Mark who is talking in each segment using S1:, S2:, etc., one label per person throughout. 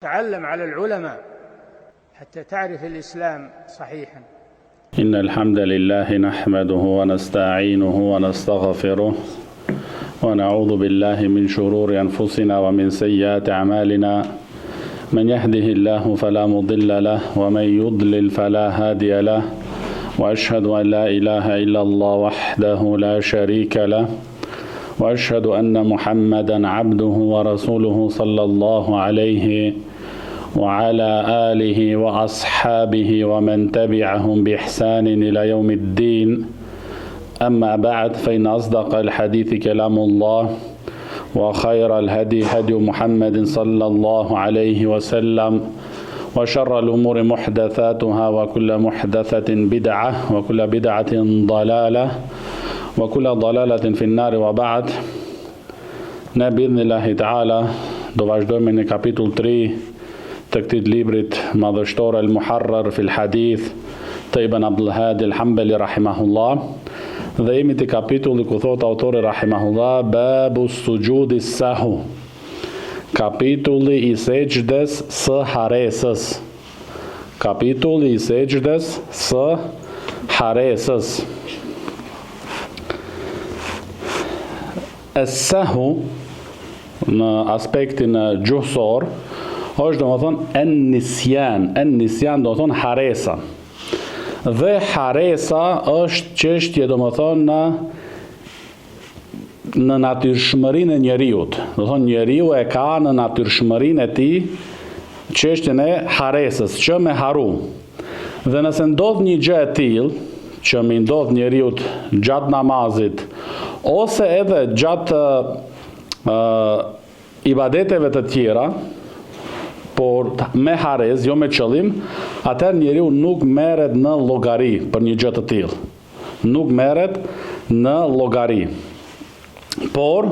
S1: تعلم على العلماء حتى تعرف الإسلام صحيحا.
S2: إن الحمد لله نحمده ونستعينه ونستغفره ونعوذ بالله من شرور أنفسنا ومن سيئات أعمالنا. من يهده الله فلا مضل له ومن يضلل فلا هادي له، وأشهد أن لا إله إلا الله وحده لا شريك له، وأشهد أن محمدا عبده ورسوله صلى الله عليه وعلى آله وأصحابه ومن تبعهم بإحسان إلى يوم الدين. أما بعد، فإن أصدق الحديث كلام الله، وخير الهدي هدي محمد صلى الله عليه وسلم، وشر الأمور محدثاتها، وكل محدثة بدعة، وكل بدعة ضلالة، وكل ضلالة في النار. وبعد، ne bi'idhnillahi ta'ala do vazhdojmë në kapitull 3 të këtij librit madhështor al-Muharrar fil Hadith të Ibn Abdul Hadi al-Hanbali rahimahullah, dhe jemi te kapitulli ku thot autori rahimahullah babu sujudi sahu, kapitulli i sejdës së haresës. Kapitulli i sejdës së haresës. Es-sahu në aspektin gjuhësor është domethënë en-nisjan do të thonë haresa. Dhe haresa është çështje domethënë në natyrshmërinë e njeriut. Do thonë njeriu e ka në natyrshmërinë e tij çështjen e haresës, që me haru. Dhe nëse ndodh një gjë e tillë që më ndodh njeriut gjatë namazit ose edhe gjatë ibadeteve të tjera, por me harez, jo me qëllim, atëherë njeriu nuk merret në llogari për një gjë të tillë. Nuk merret në llogari. Por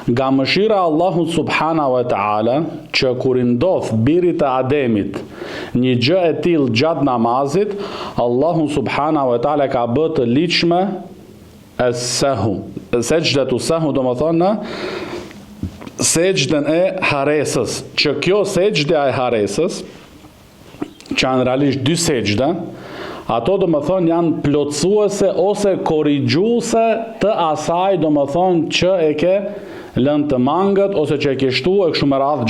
S2: nga mëshira e Allahut subhanahu wa taala, që kur i ndodh birit të Ademit një gjë e tillë gjatë namazit, Allahu subhanahu wa taala ka bërë të ligjshme es-sahu. Sejdatu sahu do të thonë sejdën e haresës, që kjo sejdja e haresës, që janë realisht dy sejdë, ato do të thonë janë plotësuese ose korrigjuese të asaj do të thonë që e ke lënë të mangët ose që e ke shtuar kështu me radhë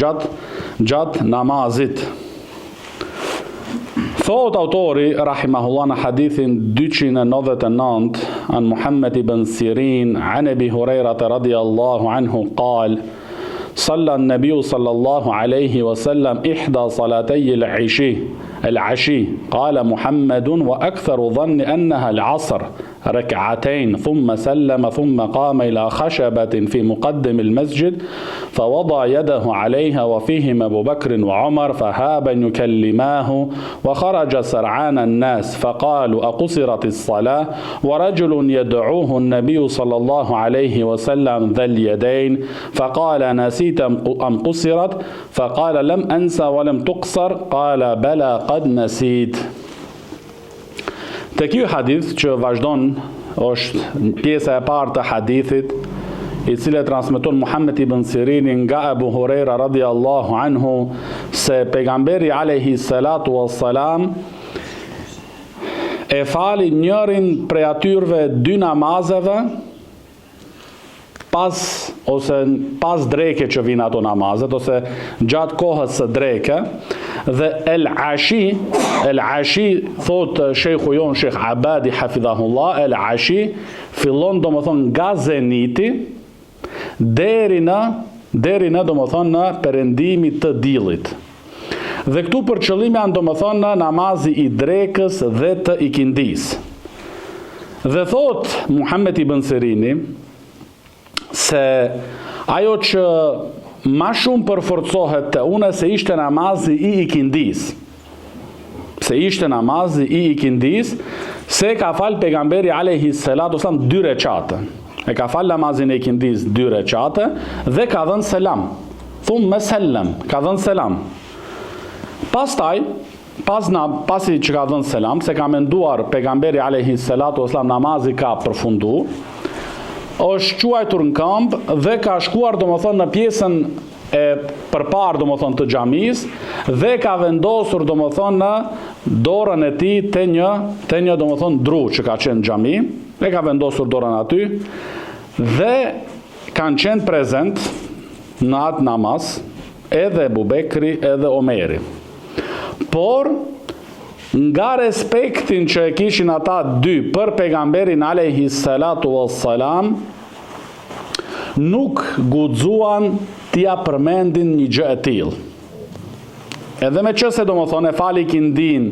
S2: gjatë namazit. Thot autori rahimahullah në hadithin 299 an Muhammad ibn Sirin an Abi Huraira radhiyallahu anhu qal صلى النبي صلى الله عليه وسلم إحدى صلاتي العشي قال محمد وأكثر ظن أنها العصر ركعتين ثم سلم ثم قام إلى خشبة في مقدم المسجد فوضع يده عليها وفيهم أبو بكر وعمر فهابا يكلماه وخرج سرعان الناس فقالوا أقصرت الصلاة ورجل يدعوه النبي صلى الله عليه وسلم ذا اليدين فقال نسيت أم قصرت فقال لم أنسى ولم تقصر قال بلى قد نسيت. Te ky hadith që vazhdon është pjesa e parë të hadithit, i cili transmeton Muhammed ibn Sirini nga Abu Huraira radhiyallahu anhu se pejgamberi alayhi salatu wassalam e fali njërin prej atyrve dy namazeve pas dreke që vinë ato namazet, ose gjatë kohës së dreke. Dhe el-ashi thot shejhu jon Sheikh Abadi hafidhahullah, el-ashi fillon domethënë nga zeniti deri në domethënë në perëndimi të diellit. Dhe këtu për qëllim janë domethënë në namazi i drekës dhe të ikindis. Dhe thot Muhammed ibn Sirini se ajo që ma shumë përforcohet të une se ishte namazi i ikindis. Se ka fal pejgamberi alayhi salatu wasallam 2 recate. E ka fal namazin e ikindis 2 recate dhe ka dhënë selam. Thumma sallam, ka dhënë selam. Pastaj, pasi që ka dhënë selam, se ka menduar pejgamberi alayhi salatu wasallam namazi ka përfunduar, është quajtur në këmbë dhe ka shkuar domethënë në pjesën e përparë domethënë të xhamis dhe ka vendosur domethënë në dorën e tij te një domethënë dru që ka qenë xhami, e ka vendosur dorën aty dhe kanë qenë prezent në atë namaz edhe Ebu Bekri edhe Omeri. Por nga respektin që e kishin ata dy për pejgamberin alayhi salatu wassalam, nuk guxuan t'ia përmendin një gjë e tillë. Edhe me qëse domethënë e fali kindin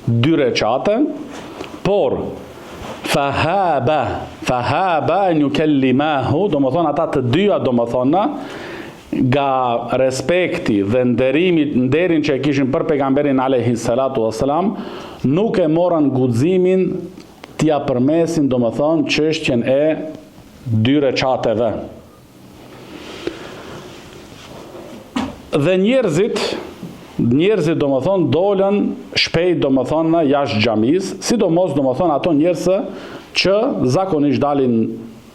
S2: 2 rekate, por fahaba an yukallimahu, domethënë ata të dyja domethënë nga respekti dhe nderin që e kishin për pejgamberin alayhi salatu wassalam, nuk e morën guximin t'ia përmesin domethënë çështjen e 2 rekateve. Dhe njerëzit domethënë dolën shpejt domethënë jashtë xhamis, sidomos domethënë ato njerëz që zakonisht dalin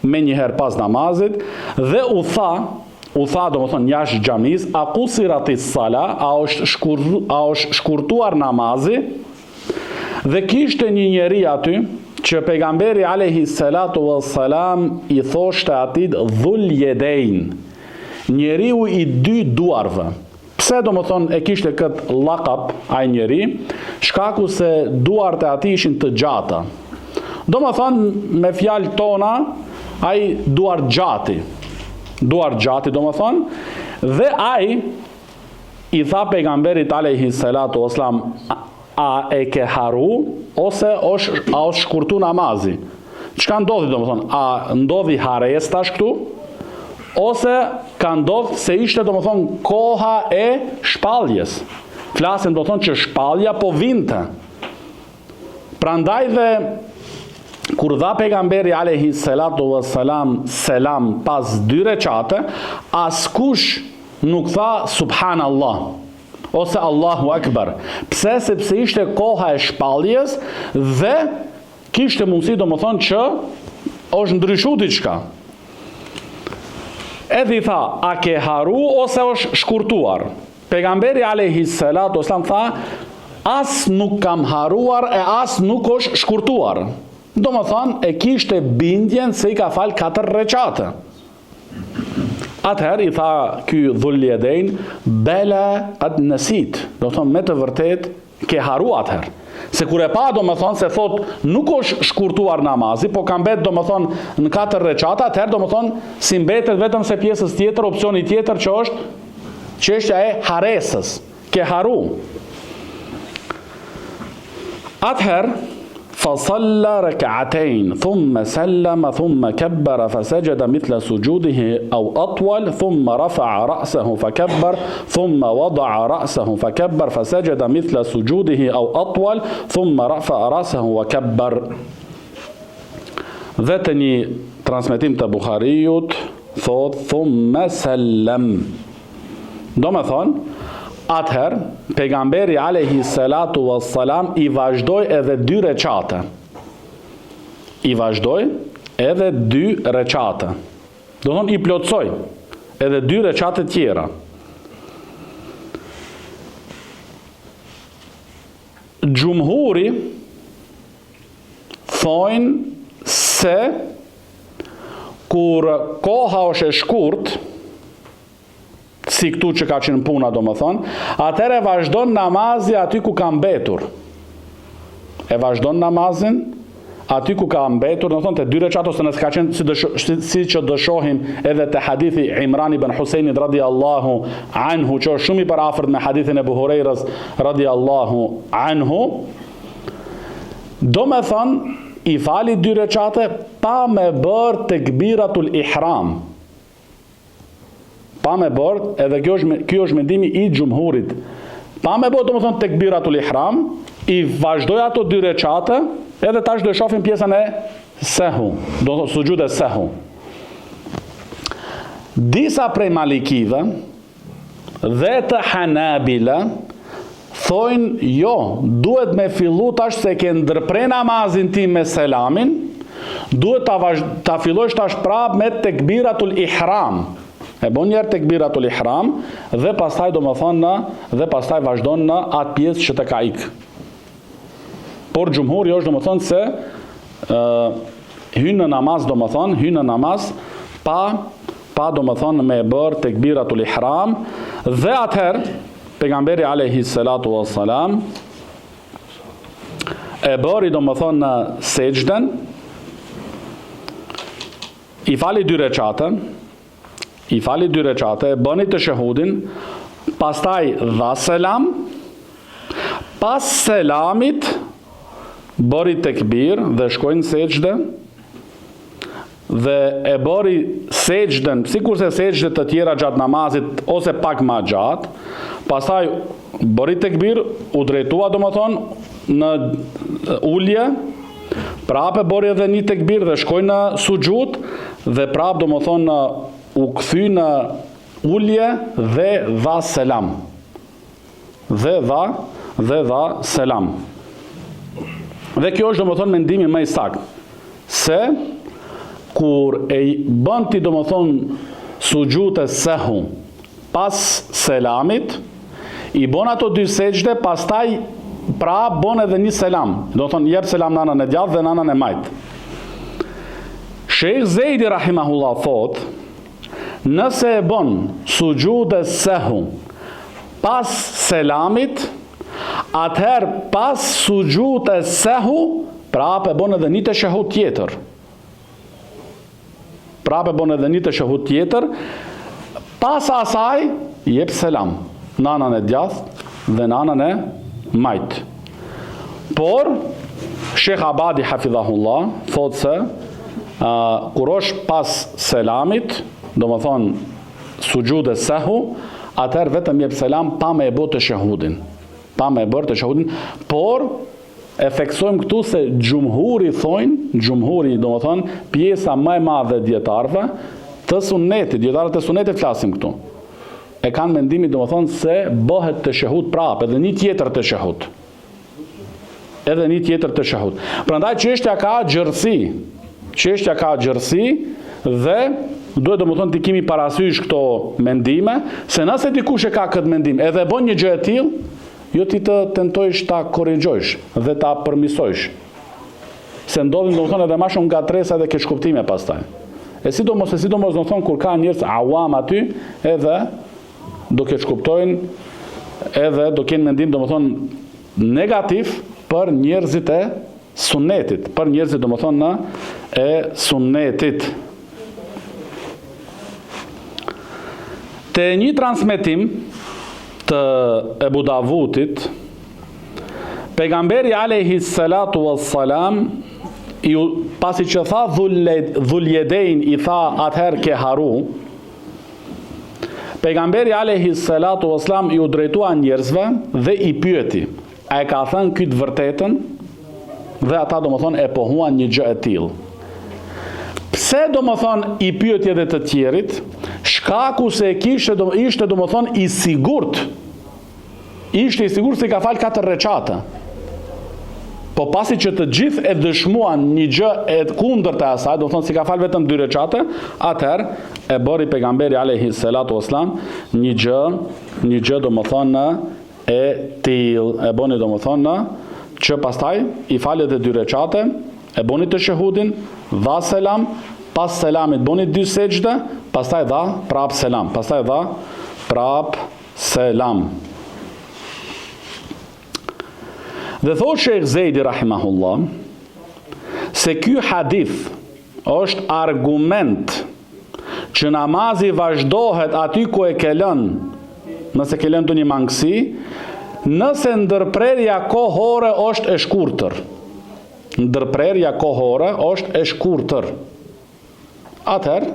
S2: me njëherë pas namazit dhe u tha domethënë jashtë xhamis, a qusiratis sala, a është shkurtuar namazi, dhe kishte një njeri aty që pejgamberi alayhi salatu wassalam i thoshte atij dhul yedain, njeriu i 2 duarve. Pse domethënë e kishte këtë llaqab ai njeri? Shkaku se duart e atij ishin të gjata. Domethënë me fjalë tona, ai duart gjati domethënë, dhe ai i tha pejgamberit alayhi salatu wassalam, a e ke haru ose a është shkurtu namazi? Çka ndodhi domethënë? A ndodhi hares tash këtu? Ose ka ndodhur se ishte domethënë koha e shpalljes. Flasim domethënë që shpallja po vinte. Prandaj dhe kur dha pejgamberi alayhi salatu wassalam selam pas 2 rekate, askush nuk tha subhanallah ose Allahu akbar. Pse? Sepse ishte koha e shpalljes dhe kishte mundësi domethënë që është ndryshu diçka. Edhe i tha, a ke haru ose është shkurtuar? Pejgamberi alayhi salatu wassalam tha, as nuk kam haruar e as nuk është shkurtuar. Domethënë e kishte bindjen se i ka fal 4 rekate. Atëherë i tha ky dhul yedain, bela qad nasit. Domethënë me të vërtet ke haru atëherë. Se kur e pa domethënë se thot nuk është shkurtuar namazi, po ka mbet domethënë në 4 rekate, atëherë domethënë si mbetet vetëm se pjesës tjetër, opsioni tjetër që është çështja e haresës. Ke haru. Atëherë فصلى ركعتين ثم سلم ثم كبر فسجد مثل سجوده أو أطول ثم رفع رأسه فكبر ثم وضع رأسه فكبر فسجد مثل سجوده أو أطول ثم رفع رأسه وكبر. Dhe të një transmetim të Buhariut thot thumma sallam. Do me thonë, atëherë, pejgamberi alayhi salatu wassalam i vazhdoi edhe 2 rekate. I vazhdoi edhe 2 rekate. Do thonë i plotsoi edhe 2 rekate tjera. Gjumhuri thojnë se kur koha është e shkurt, si këtu që ka qenë puna domethënë, atëherë vazhdon namazi aty ku ka mbetur. E vazhdon namazin aty ku ka mbetur, domethënë te 2 rekat ose nëse ka qenë si që do shohim edhe te hadithi Imran ibn Husajnit radhiyallahu anhu, që është shumë i parafort me hadithin e Abu Hurajras radhiyallahu anhu. Domethënë i fali 2 rekate pa me bërë tekbiratul ihram. Pa me bërë, edhe kjo është mendimi i gjumhurit. Pa me bërë domethënë tekbiratul ihram, i vazhdoi ato 2 rekate, edhe tash do shohim pjesën e sehu, do sujud e sehu. Disa prej malikive dhe të hanabila thojnë jo, duhet me fillu tash se ke ndërpre namazin ti me selamin, duhet ta fillosh tash prap me tekbiratul ihram. E bën një herë tekbiratul ihram dhe pastaj dhe pastaj vazhdon në atë pjesë që të ka ik. Por xhumhuri është domethënë se hyn në namaz pa domethënë me bërë tekbiratul ihram dhe atëherë pejgamberi alayhi salatu wassalam e bëri domethënë në sejdën, i fali 2 recate, bëni të shahudin, pastaj dha selam, pas selamit bëri tekbir dhe shkojnë sejdë dhe e bëri sejdën, sikurse sejdët të tjera gjatë namazit ose pak më gjatë, pastaj bëri tekbir, u drejtua domethënë në ulje, prapë bëri edhe një tekbir dhe shkoi në sujud dhe prapë domethënë u kthy në ulje dhe dha selam. Dhe dha selam. Dhe kjo është domethënë mendimi më i saktë, se kur e bën ti domethënë sujud e sehu pas selamit, i bën ato 2 sejdë, pastaj pra bën edhe një selam. Do të thonë jep selam në anën e djathtë dhe në anën e majtë. Sheikh Zejdi rahimahullah thot, nëse e bën sujud e sehu pas selamit, atëherë pas sujud e sehu prapë bën edhe një teshahud tjetër. Pas asaj jep selam në anën e djathtë dhe në anën e majtë. Por Sheikh Abadi hafidhahullah thot se kur është pas selamit, do më thonë sujud e sehu, atëherë vetëm jep selam pa me e bërë të shahudin, por e theksojmë këtu se xhumhuri do më thonë pjesa më e madhe dietarëve të sunetit, dietarët e sunetit flasim këtu, e kanë mendimin do më thonë se bëhet të shahud prapë, edhe një tjetër të shahud. Prandaj çështja ka gjërësi dhe duhet domethënë të kemi parasysh këto mendime, se nëse dikush e ka këtë mendim edhe bën një gjë e tillë, jo ti të tentojsh ta korrigjojsh dhe ta përmirësojsh. Se ndodhin domethënë edhe më shumë gatresa dhe keqkuptime pastaj. E sidomos domethënë kur ka njerëz awam aty, edhe do keqkuptojnë edhe do kenë mendim domethënë negativ për njerëzit e sunnetit, për njerëzit domethënë e sunnetit. Te një transmetim të Ebu Davutit, pejgamberi alayhi salatu wassalam, pasi që tha dhuljedejn, i tha atëherë ke haru, pejgamberi alayhi salatu wassalam i u drejtua njerëzve dhe i pyeti, a e ka thënë këtë vërtetën? Dhe ata domethënë e pohuan një gjë e tillë. Pse domethënë i pyeti edhe të tjerit? Shkaku se ishte domethënë i sigurt. Ishte i sigurt se ka fal 4 recate. Po pasi që të gjithë e dëshmuan një gjë e kundërta e asaj, domethënë si ka fal vetëm 2 recate, atëherë e bëri pejgamberi alayhi salatu wassalam një gjë domethënë e tillë. E bëni domethënë që pastaj i falet dhe 2 recate, e boni të shahudin, dha selam, pas selamit boni 2 sejdë, pastaj dha prap selam. Dhe thot Sheikh Zejdi rahimahullah, se ky hadith është argument që namazi vazhdohet aty ku e ke lënë, nëse ke lënë një mangësi, nëse ndërprerja kohore është e shkurtër. Atëherë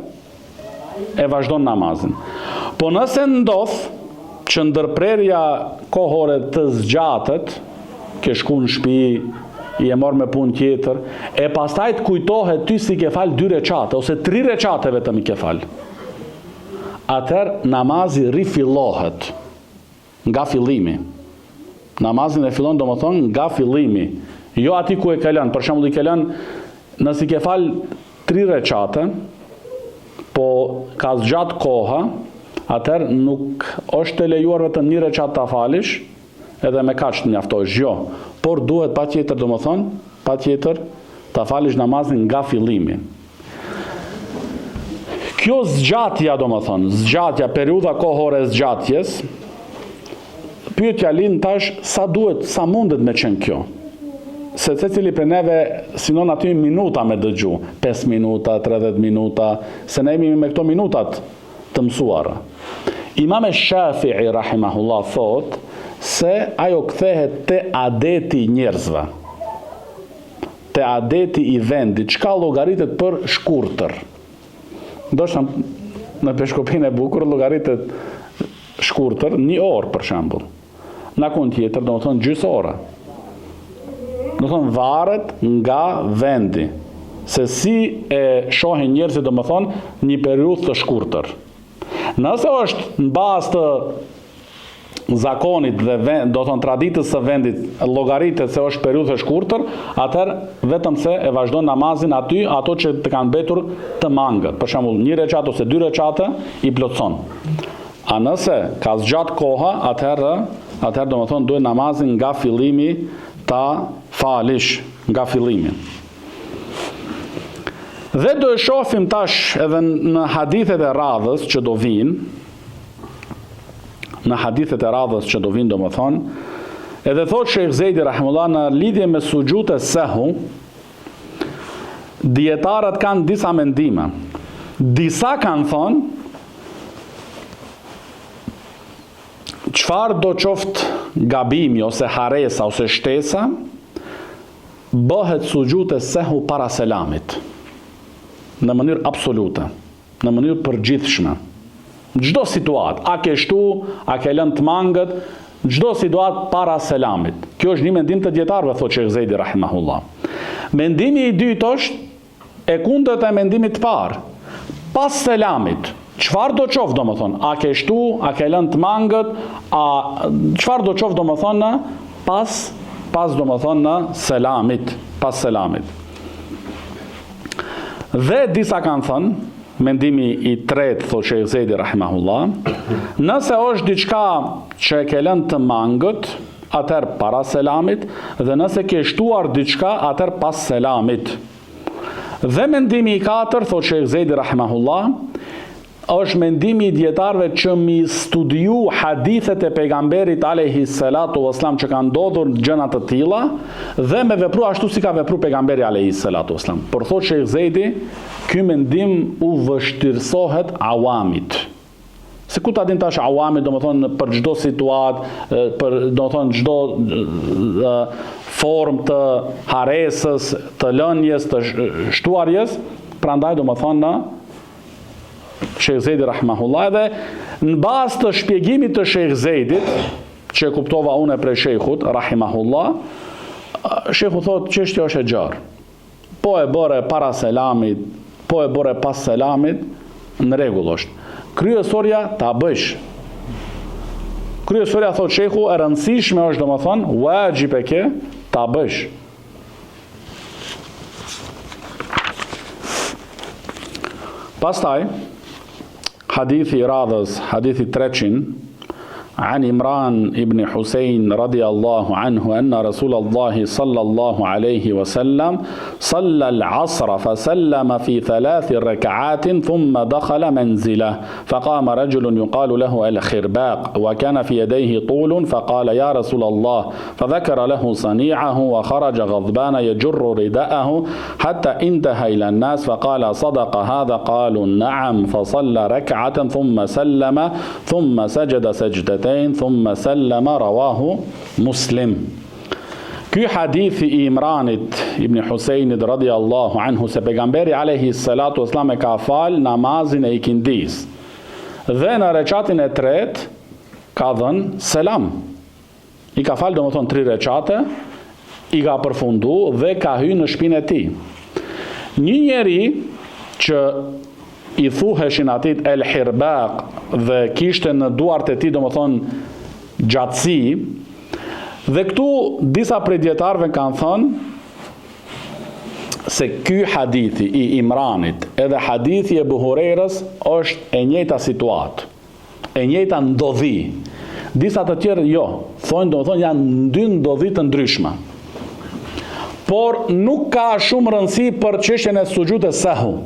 S2: e vazhdon namazin. Po nëse ndodh që ndërprerja kohore të zgjatet, ke shku në shtëpi, i e marr me punë tjetër, e pastaj të kujtohet ty si ke fal 2 recate ose 3 recate vetëm i ke fal. Atëherë namazi rifillohet nga fillimi. Namazin e fillon domethënë nga fillimi, jo aty ku e ka lënë. Për shembull i ke lënë, nëse ke fal 3 recate, po ka zgjat koha, atëherë nuk është të lejuar vetëm një rekat ta falish, edhe me kaq të mjaftosh, jo. Por duhet patjetër, patjetër ta falish namazin nga fillimi. Kjo zgjatja, zgjatja, periudha kohore e zgjatjes, pyetja lind tash sa mundet me qenë kjo. Se secili prej neve sinon aty minuta me dëgju, 5 minuta, 30 minuta, se ne jemi me këto minutat të mësuara. Imam Shafi'i rahimahullah thot se ajo kthehet te adeti njerëzve, te adeti i vendit, çka llogaritet për shkurtër. Ndoshta në peshkopinë e bukur llogaritet shkurtër 1 orë për shembull. Në kënd tjetër do të thonë gjysmë ore. Do të thonë varet nga vendi, se si e shohin njerëzit, do të thonë një periudhë të shkurtër. Nëse është në bazë të zakonit dhe do të thonë traditës së vendit, llogaritet se është periudhë e shkurtër, atëherë vetëm se e vazhdon namazin aty ato që të kanë mbetur të mangët. Për shembull, 1 rekat ose 2 rekate i plotson. A nëse ka zgjat koha, atëherë do të thonë duhet namazin nga fillimi ta falish, nga fillimi. Dhe do e shohim tash edhe në hadithet e radhës që do vinë, do më thonë, edhe thot Sheikh Zejdi rahimullah në lidhje me sujud e sehu, dietarët kanë disa mendime. Disa kanë thonë, çfarë do qoftë gabimi ose haresa ose shtesa, bëhet sujud e sehu para selamit. Në mënyrë absolute, në mënyrë përgjithshme. Çdo situatë, a ke shtu, a ke lënë të mangët, çdo situatë para selamit. Kjo është një mendim të dietarëve, thotë Sheikh Zejdi rahimahullah. Mendimi i dytë është e kundërt e mendimit të parë. Pas selamit, çfarë do qoftë, domethënë, a ke shtu, a ke lënë të mangët, çfarë do qoftë, domethënë, pas domethënë në selamit, pas selamit. Dhe disa kanë thënë, mendimi i tretë, thotë Sheikh Zejdi rahimahullah, nëse është diçka që e ke lënë të mangët, atëherë para selamit, dhe nëse ke shtuar diçka, atëherë pas selamit. Dhe mendimi i katërt, thotë Sheikh Zejdi rahimahullah, është mendimi i dietarëve që mi studiu hadithet e pejgamberit alayhi salatu wassalam që kanë ndodhur gjëra të tilla dhe me vepru ashtu si ka vepruar pejgamberi alayhi salatu wassalam. Por thotë Sheikh Zejdi, ky mendim u vështirësohet awamit. Se ku ta din tash awamit, domethënë për çdo situatë, për domethënë çdo formë të haresës, të lënjes, të shtuarjes, prandaj domethënë Sheikh Zejdi rahimahullah, dhe në bazë të shpjegimit të Sheikh Zejdit, që kuptova unë prej Sheikhut rahimahullah, Sheikhu thotë çështja është e gjarë. Po e bëre para selamit, po e bëre pas selamit, në rregull është. Kryesorja ta bësh. Kryesorja, thotë Sheikhu, e rëndësishme është domethënë wajib e ke ta bësh. Pastaj hadithi radhës, hadithi 300, عن إمران ابن حسين رضي الله عنه أن رسول الله صلى الله عليه وسلم صلى العصر فسلم في 3 ركعات ثم دخل منزله فقام رجل يقال له الخرباق وكان في يديه طول فقال يا رسول الله فذكر له صنيعه وخرج غضبان يجر رداءه حتى انتهى إلى الناس فقال صدق هذا قالوا نعم فصلى ركعة ثم سلم ثم سجد سجدتين ثم سلم رواه مسلم. Ky hadithi i Imranit ibn Husejnit radiallahu anhu se pejgamberi alayhi salatu wasalam e ka fal namazin e ikindis dhe në rekatin e tretë ka dhënë selam. I ka fal domethënë 3 rekate, i ka përfundu dhe ka hyrë në shtëpinë e tij. Një njeri që i thuheshin atit El Hirbaq dhe kishte në duart e tij domethënë gjatësi, dhe këtu disa prej dietarëve kanë thënë se ky hadithi i Imranit edhe hadithi e Abu Hurairës është e njëjta situatë, e njëjta ndodhi. Disa të tjerë jo, thonë janë dy ndodhi të ndryshme. Por nuk ka shumë rëndësi për çështjen e sujudit sahwi.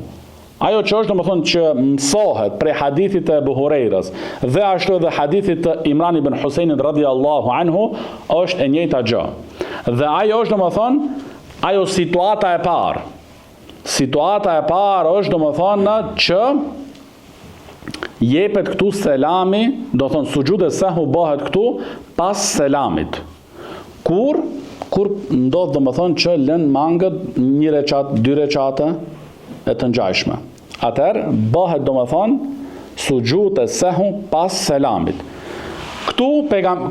S2: Ajo që është domethënë që mësohet prej hadithit të Abu Hurairës dhe ashtu edhe hadithit të Imran ibn Husajnit radhiyallahu anhu është e njëjta gjë. Dhe ajo është domethënë ajo situata e parë. Situata e parë është domethënë që jepet këtu selami, do thonë sujudi sahwi bëhet këtu pas selamit. Kur ndodh domethënë që lën mangët një recat, dy recate e të ngjashme. Atëherë bëhet domethënë sujudi sahwi pas selamit. Këtu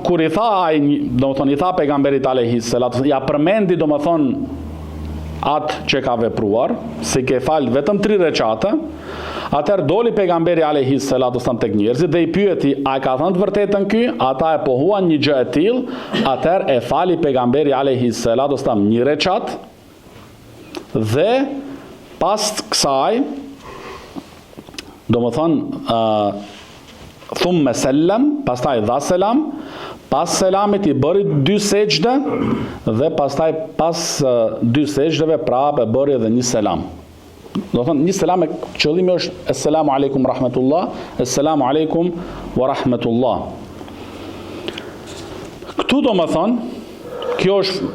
S2: kur i tha ai, domethënë i tha pejgamberit alayhis salatu, ja përmendi domethënë atë që ka vepruar, se ke fal vetëm 3 recate. Atëherë doli pejgamberi alayhis salatu tek njerëzit dhe i pyeti, a ka thënë të vërtetën ky? Ata e pohuan një gjë e tillë. Atëherë e fali pejgamberi alayhis salatu një recat dhe pas kësaj domethënë thumma sallam, pastaj dha selam, pas selamit i bëri 2 sejdë dhe pastaj pas 2 sejdëve prapë bëri edhe një selam. Do thonë një selam e qëllimi është assalamu alaikum rahmetullah, assalamu alaikum wa rahmetullah. Këtu do më thonë, kjo është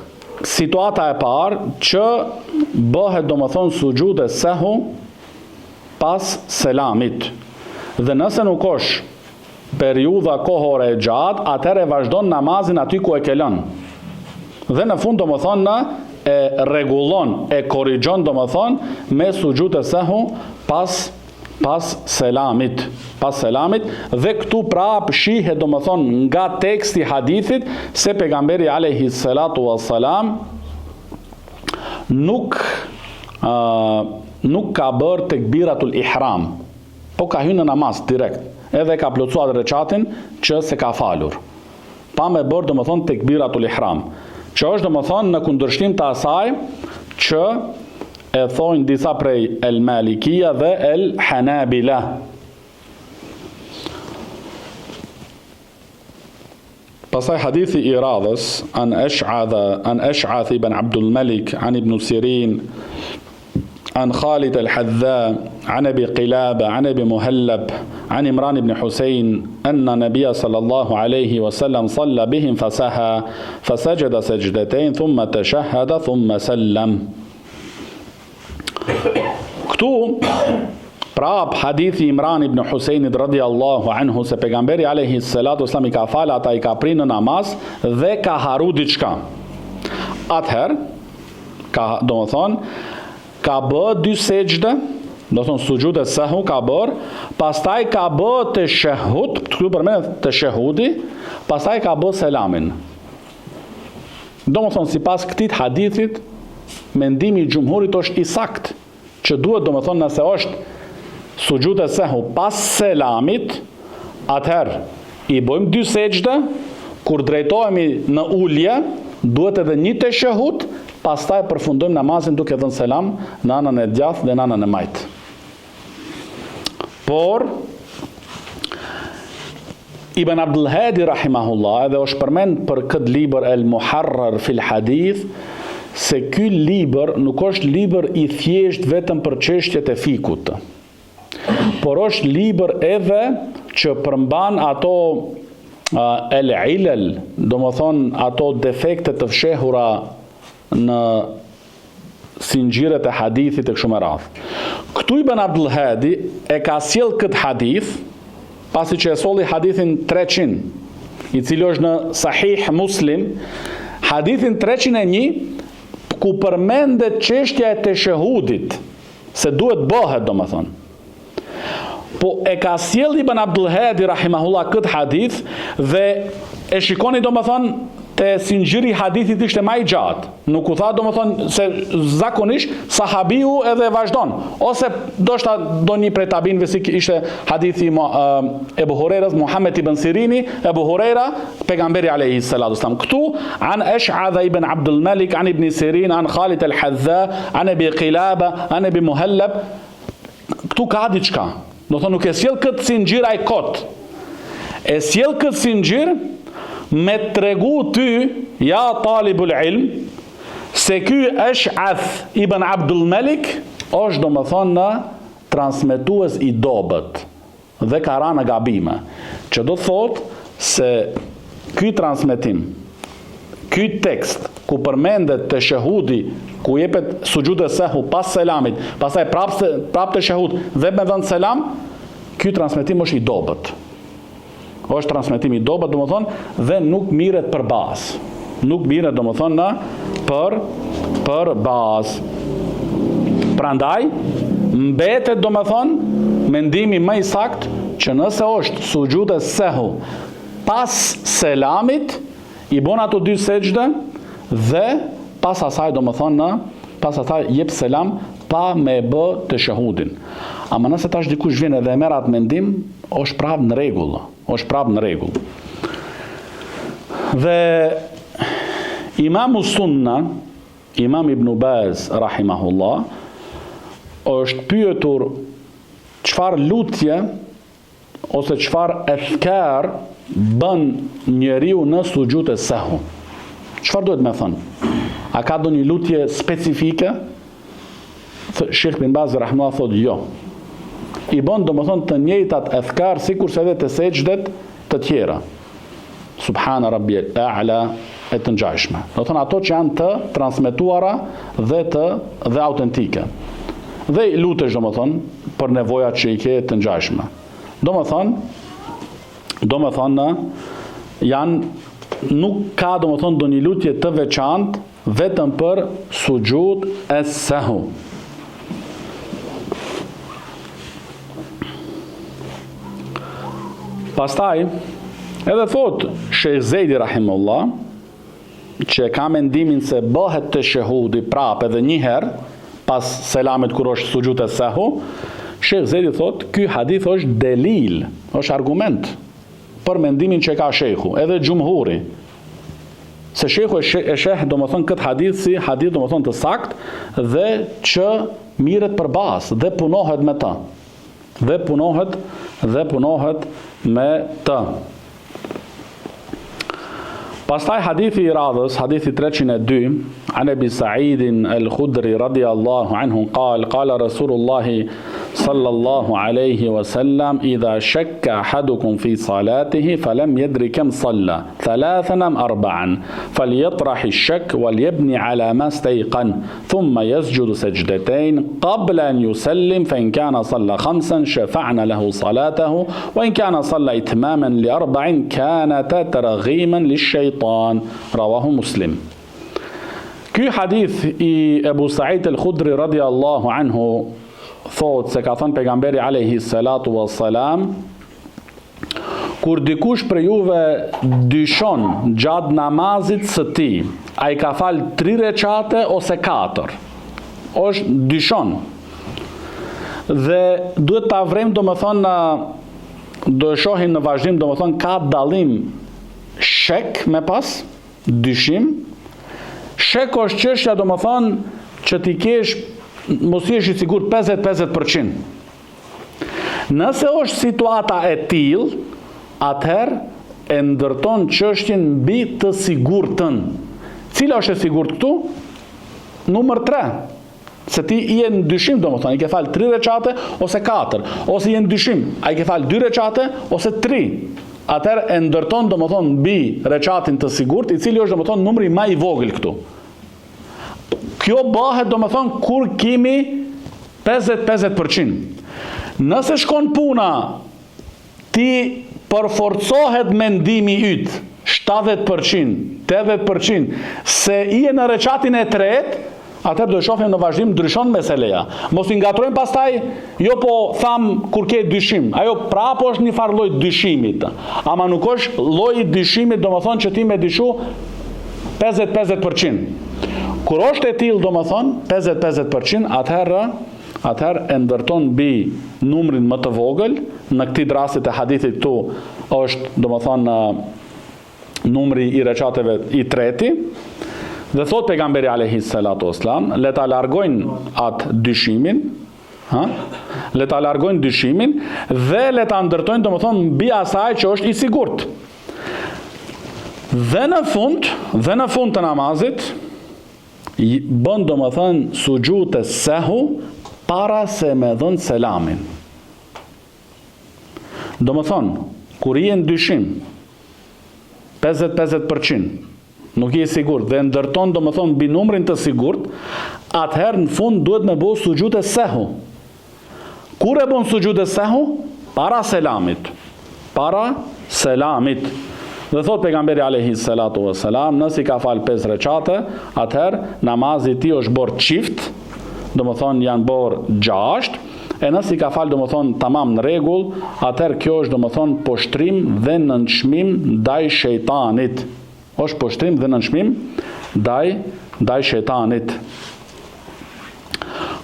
S2: situata e parë që bëhet do më thonë sujudi sahwi pas selamit. Dhe nëse nuk është periudha kohore e gjatë, atëherë vazhdon namazin aty ku e ke lënë. Dhe në fund do më thonë e rregullon, e korrigjon do më thonë me sujudi sahwi pas selamit. Pas selamit dhe këtu prap shihet do më thonë nga teksti hadithit se pejgamberi alayhis salatu wassalam nuk ka bërë tekbiratul ihram, po ka hyrë në namaz direkt, edhe ka plotsuar recatin që se ka falur, pa me bërë do më thonë tekbiratul ihram, që është do më thonë në kundërshtim të asaj që e thojnë disa prej el Malikia dhe el Hanabila. Pastaj hadithi i radhës an Ash'ath ibn Abdul Malik an Ibn Sirin عن خالد الحذاء عن أبي قلابة عن أبي مهلب عن عمران بن حسين أن النبي صلى الله عليه وسلم صلى بهم فسهى فسجد سجدتين ثم تشهد ثم سلم. Këtu prap hadithi Imran ibn Husajnit radhiyallahu anhu se pejgamberi alayhis salatu wasallam i ka falë ata, i ka prinë në namaz dhe ka haru diçka. Atëherë do të thonë ka bë 2 sejdë, do të thonë sujudi sahwi ka bërë, pastaj ka bë tashahhud, këtu përmendet tashahhudi, pastaj ka bë selamin. Do të thonë sipas këtij hadithit, mendimi i xhumhurit është i saktë, që duhet do të thonë nëse është sujudi sahwi pas selamit, atëherë i bëjmë 2 sejdë, kur drejtohemi në ulje, duhet edhe një tashahhud, pastaj përfundojmë namazin duke dhënë selam në anën e djathtë dhe në anën e majtë. Por Ibn Abdul Hadi rahimahullah edhe është përmend për këtë libër El Muharrar fil Hadith se ky libër nuk është libër i thjesht vetëm për çështjet e fikut, por është libër edhe që përmban ato el ilal, do më thonë ato defekte të fshehura në sinxhiret e hadithit e kështu me radhë. Këtu Ibn Abdul Hadi e ka sjell këtë hadith pasi që e solli hadithin 300, i cili është në Sahih Muslim, hadithin 301 ku përmendet çështja e teshehudit, se duhet bëhet domethënë. Po e ka sjell Ibn Abdul Hadi rahimahullah këtë hadith dhe e shikoni domethënë te sinxhiri i hadithit ishte më i gjatë. Nuk u tha domethënë se zakonisht sahabiu edhe vazhdon, ose ndoshta doni prej tabinëve si ishte hadithi Ebu Hurerës, Muhammed ibn Sirini, Ebu Hurera, pejgamberi alayhi salatu wasalam. Këtu an Ash'adha ibn Abdul Malik an ibn Sirin an Khalid al-Hadha an Abi Qilaba an Abi Muhallab. Këtu ka diçka. Do thonë nuk e sjell këtë sinxhir ai kot. E sjell këtë sinxhir me tregu ty, ja talibul ilm, se ky Ash'ath ibn Abdul Malik është domethënë në transmetues i dobët dhe ka rënë në gabime, që do të thotë se ky transmetim, ky tekst ku përmendet te shahudi, ku jepet sujud sahu pas selamit, pastaj prapë te shahud dhe me dhënë selam, ky transmetim është i dobët. Është transmetimi i dobët, domethënë, dhe nuk mirret për bazë. Nuk mirret domethënë për bazë. Prandaj mbetet domethënë mendimi më i saktë që nëse është sujud sahu pas selamit, i bën ato dy sejdë dhe pas asaj domethënë pas asaj jep selam pa me bë të shahudin. Ama nëse tash dikush vjen edhe e merr atë mendim, është prapë në rregull. Është prapë në rregull. Dhe Imamu Sunna, Imam Ibn Baz rahimahullah, është pyetur çfarë lutje ose çfarë adhkar bën njeriu në sujud e sahu. Çfarë duhet me thënë? A ka ndonjë lutje specifike? Sheikh Ibn Baz rahimahullah thotë jo. I bën domethënë të njëjtat adhkar sikurse edhe të sejdët të tjera. Subhana rabbiyal a'la e të ngjashme. Do thonë ato që janë të transmetuara dhe autentike. Dhe i lutesh domethënë për nevojat që i ke të ngjashme. Domethënë janë nuk ka domethënë ndonjë lutje të veçantë vetëm për sujud as-sahu. Pastaj, edhe thot Sheikh Zejdi rahimullah, që ka mendimin se bëhet të shahudi prapë edhe një herë pas selamit kur është sujud e sahu, Sheikh Zejdi thot, ky hadith është delil, është argument për mendimin që ka shejhu, edhe xhumhuri. Se shejhu e sheh domethënë këtë hadith si hadith domethënë të saktë dhe që mirret për bazë dhe punohet me të. Dhe punohet me të. Pastaj hadithi i radhës, hadithi 302, an Abi Sa'id al-Khudri radiyallahu anhu qala Rasulullah sallallahu alayhi wa sallam idha shakka ahadukum fi salatihi falam yadri kam salla thalathan am arba'an falyatrah ash-shak walyabni ala ma istayqan thumma yasjudu sajdatayn qabla an yusallim fa in kana salla khamsan shafa'na lahu salatahu wa in kana salla itmaman li arba'in kanata targhiman lish-shaytan rawahu Muslim. Ky hadith i Ebu Sa'id al-Khudri radiyallahu anhu thot se ka thënë pejgamberi alayhi salatu wassalam, kur dikush për juve dyshon gjatë namazit së tij, ai ka fal 3 recate ose 4. Është dyshon. Dhe duhet ta vrem domethënë, do e shohim në vazhdim domethënë ka dallim shek me pas dyshim. Shek është çështja domethënë që ti kesh mos jesh i sigurt 50%. Nëse është situata e tillë, atëherë e ndërton çështjen mbi të sigurtën. Cila është e sigurt këtu? Numër 3. Se ti je në dyshim domethënë, i ke fal 3 recate ose 4, ose je në dyshim, ai ke fal 2 recate ose 3. Atëherë e ndërton domethënë mbi recatin të sigurt, i cili është domethënë numri më i vogël këtu. Kjo bëhet domethënë kur kemi 50%. Nëse shkon puna, ti përforcohet mendimi yt 70%, 80%, se i e në recatin e tretë, atëherë do e shohim në vazhdim ndryshon meseleja. Mos i ngatrojmë pastaj, jo po tham kur ke dyshim, ajo prapë është një farë lloj dyshimit. Ama nuk është lloji i dyshimit, domethënë që ti me dyshu 50-50%. Kur është e tillë, domethënë 50-50%, atëherë e ndërton mbi numrin më të vogël. Në këtë rastit e hadithit këtu është domethënë numri i recateve i treti. Dhe thot pejgamberi alayhi salatu wassalam, le ta largojnë atë dyshimin, le ta largojnë dyshimin dhe le ta ndërtojnë domethënë mbi asaj që është i sigurt. Dhe në fund të namazit bën domethënë sujud sehhu para se me dhënë selamin. Domethënë kur je në dyshim 50-50%, nuk je i sigurt dhe ndërton domethënë mbi numrin të sigurt, atëherë në fund duhet me bëu sujud sehhu. Kur e bën sujud sehhu? Para selamit. Dhe thot pejgamberi alayhi salatu wassalam, nëse ka fal 5 recate, atëherë namazi i tij është bërë çift, domethënë janë bërë 6, e nëse ka fal domethënë tamam në rregull, atëherë kjo është domethënë poshtrim dhe nënçmim ndaj shejtanit. Është poshtrim dhe nënçmim ndaj shejtanit.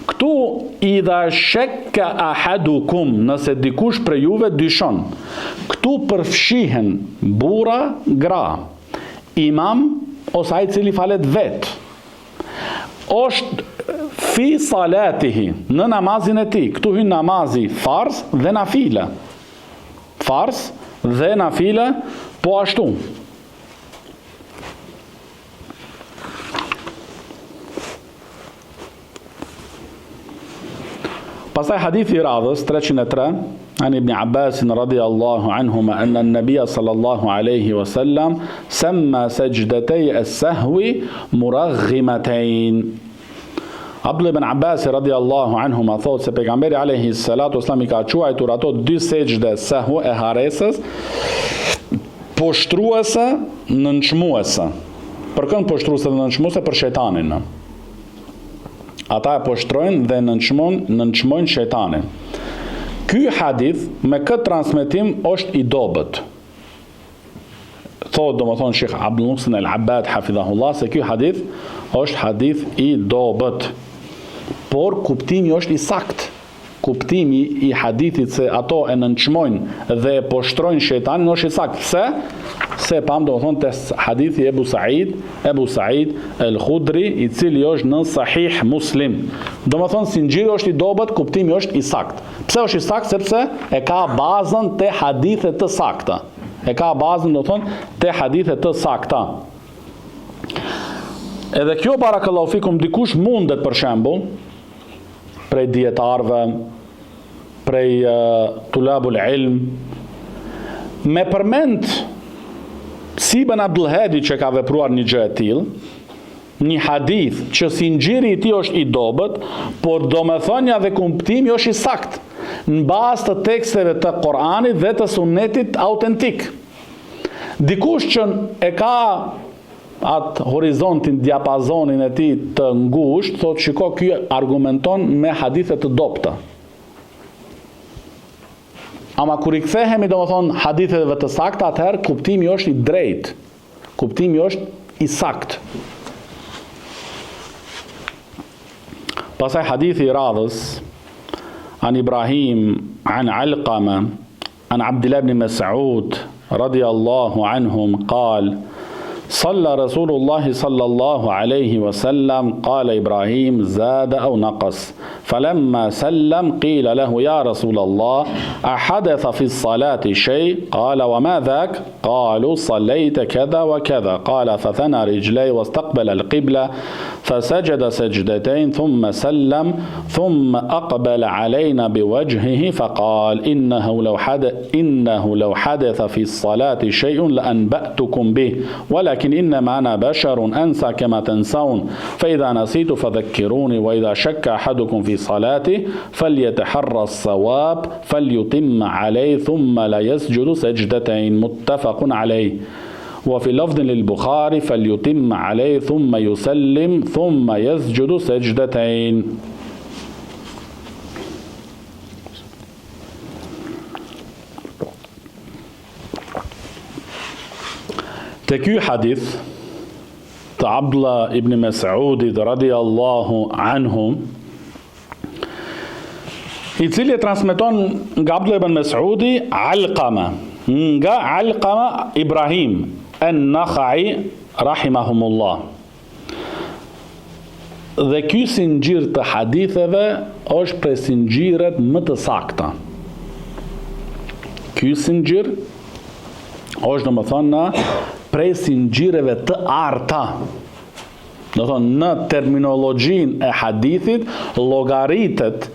S2: Këtu idha shakka ahadukum, nëse dikush për juve dyshon, këtu përfshihen burra, gra, imam ose ai i cili falet vet. Është fi salatihi, në namazin e tij. Këtu hyn namazi farz dhe nafile. Farz dhe nafile po ashtu. Pastaj hadithi i radhës 303 an ibn Abbas radhiyallahu anhuma anna an-nabiy sallallahu alayhi wa sallam samma sajdatay as-sahwi muraghimatayn. Abdullah ibn Abbas radhiyallahu anhuma thot se pejgamberi alayhi salatu wasallam I ka quajtur ato 2 sejdë sahwu e haresës poshtruese, nënçmuese. Për kënd poshtruese dhe nënçmuese? Për shejtanin. Ata e poshtrojnë dhe nënçmojnë shejtanin. Ky hadith me këtë transmetim është I dobët. Thot domethënë Sheikh Abdul Muhsin al-Abbad hafidhahullah se ky hadith është hadith I dobët. Por kuptimi është I saktë. Kuptimi I hadithit se ato e nënçmojnë dhe e poshtrojnë shejtanin është I saktë. Pse? Se pam domethënë te hadithi Ebu Said el-Khudri I cili është në Sahih Muslim. Domethënë si ngjiri është I dobët, kuptimi është I saktë. Pse është I saktë? Sepse e ka bazën te hadithe të sakta. Te hadithe të sakta. Edhe kjo barakallahu fikum dikush mundet për shembull prej dietarëve, prej tulabul ilm me përmend si Ibn Abdul Hadi që ka vepruar një gjë e tillë, një hadith që si ngjiri I tij është I dobët, por domethënia dhe kuptimi është I saktë në bazë të teksteve të Kuranit dhe të Sunetit autentik. Dikush që e ka atë horizontin, diapazonin e tij të ngushtë, thotë shiko ky argumenton me hadithe të dobta. Ama kur I kthehemi domethënë haditheve të sakta, atëherë kuptimi është I drejtë. Kuptimi është I saktë. Pastaj hadithi I radhës an Ibrahim an Alqama an Abdullah ibn Mas'ud radiyallahu anhum قال صلى رسول الله صلى الله عليه وسلم قال إبراهيم زاد أو نقص فلما سلم قيل له يا رسول الله أحدث في الصلاة شيء قال وما ذاك قالوا صليت كذا وكذا قال فثنى رجليه واستقبل القبلة فسجد سجدتين ثم سلم ثم أقبل علينا بوجهه فقال إنه لو حدث في الصلاة شيء لأنبأتكم به ولكن إنما أنا بشر أنسى كما تنسون فإذا نسيت فذكروني وإذا شك أحدكم في صلاته فليتحرى الصواب فليتم عليه ثم لا يسجد سجدتين متفق عليه وفي لفظ للبخاري فليتم عليه ثم يسلم ثم يسجد سجدتين. Te ky hadith të Abdullah ibn Mas'udit radiallahu anhu, i cili transmeton nga Abdullah ibn Mas'udi Alqama, nga Alqama Ibrahim an-Nakhai rahimahumullah. Dhe ky sinxhir të haditheve është prej sinxhiret më të sakta. Ky sinxhir është domethënë prej sinxhireve të arta. Do thonë në terminologjinë e hadithit llogaritet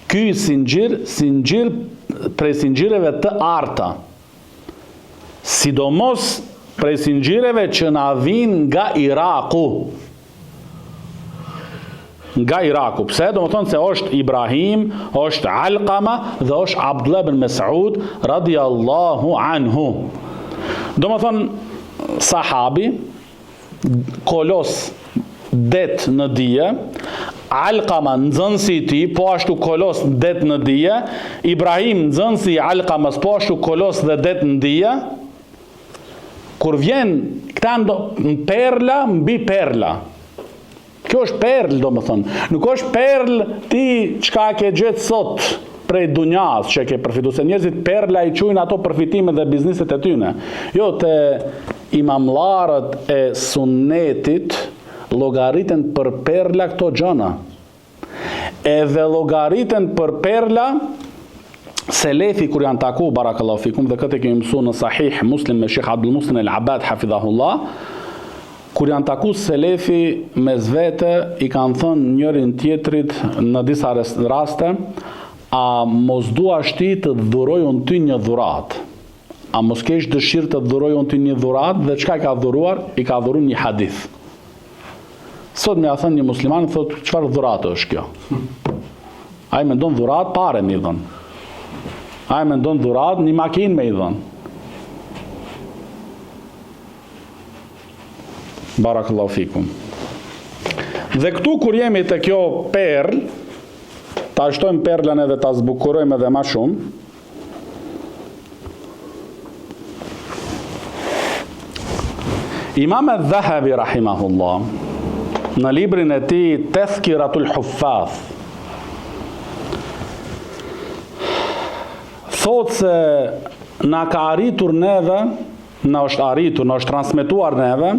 S2: ky sinxhir prej sinxhireve të arta. Sidomos prej sinxhireve që na vijnë nga Iraku. Nga Iraku. Pse? Do më thonë se është Ibrahim, është Alqama dhe është Abdullah ibn Mas'ud radiallahu anhu. Do më thonë sahabi, kolos det në dije, Alqama nxënësi i tij, po ashtu kolos det në dije, Ibrahim nxënësi i Alqamas, po ashtu kolos dhe det në dije. Kur vjen këta perla mbi perla. Kjo është perl, do më thënë. Nuk është perl ti çka ke gjetë sot prej dunjas që ke përfitu, se njerëzit perla i quajnë ato përfitimet dhe bizniset e tyne. Jo, te imamlarët e sunnetit llogariten për perla këto gjëna. Edhe llogariten për perla selefi kur janë taku, barakallahu fikum, dhe këtë kemi mësuar në Sahih Muslim me Sheikh Abdul Muhsin al-Abad hafidhahullah. Kur janë taku selefi mes vete, i kanë thënë njërin tjetrit në disa raste, a mos duash ti të dhuroj unë ty një dhurat? A mos kesh dëshirë të dhuroj unë ty një dhurat? Dhe çka i ka dhuruar? I ka dhuruar një hadith. Sot më ia thënë një musliman, thotë, çfarë dhuratë është kjo? Ai mendon dhurat, pare më i dhën. Ai mendon dhurat, një makinë më i dhën. Barakallahu fikum. Dhe këtu kur jemi të kjo perl, ta shtojmë perlën edhe ta zbukurojmë edhe ma shumë. Imam al-Dhahabi rahimahullah, në librin e tij Tazkiratul Huffaz, thotë se na ka arritur neve, na është transmetuar neve,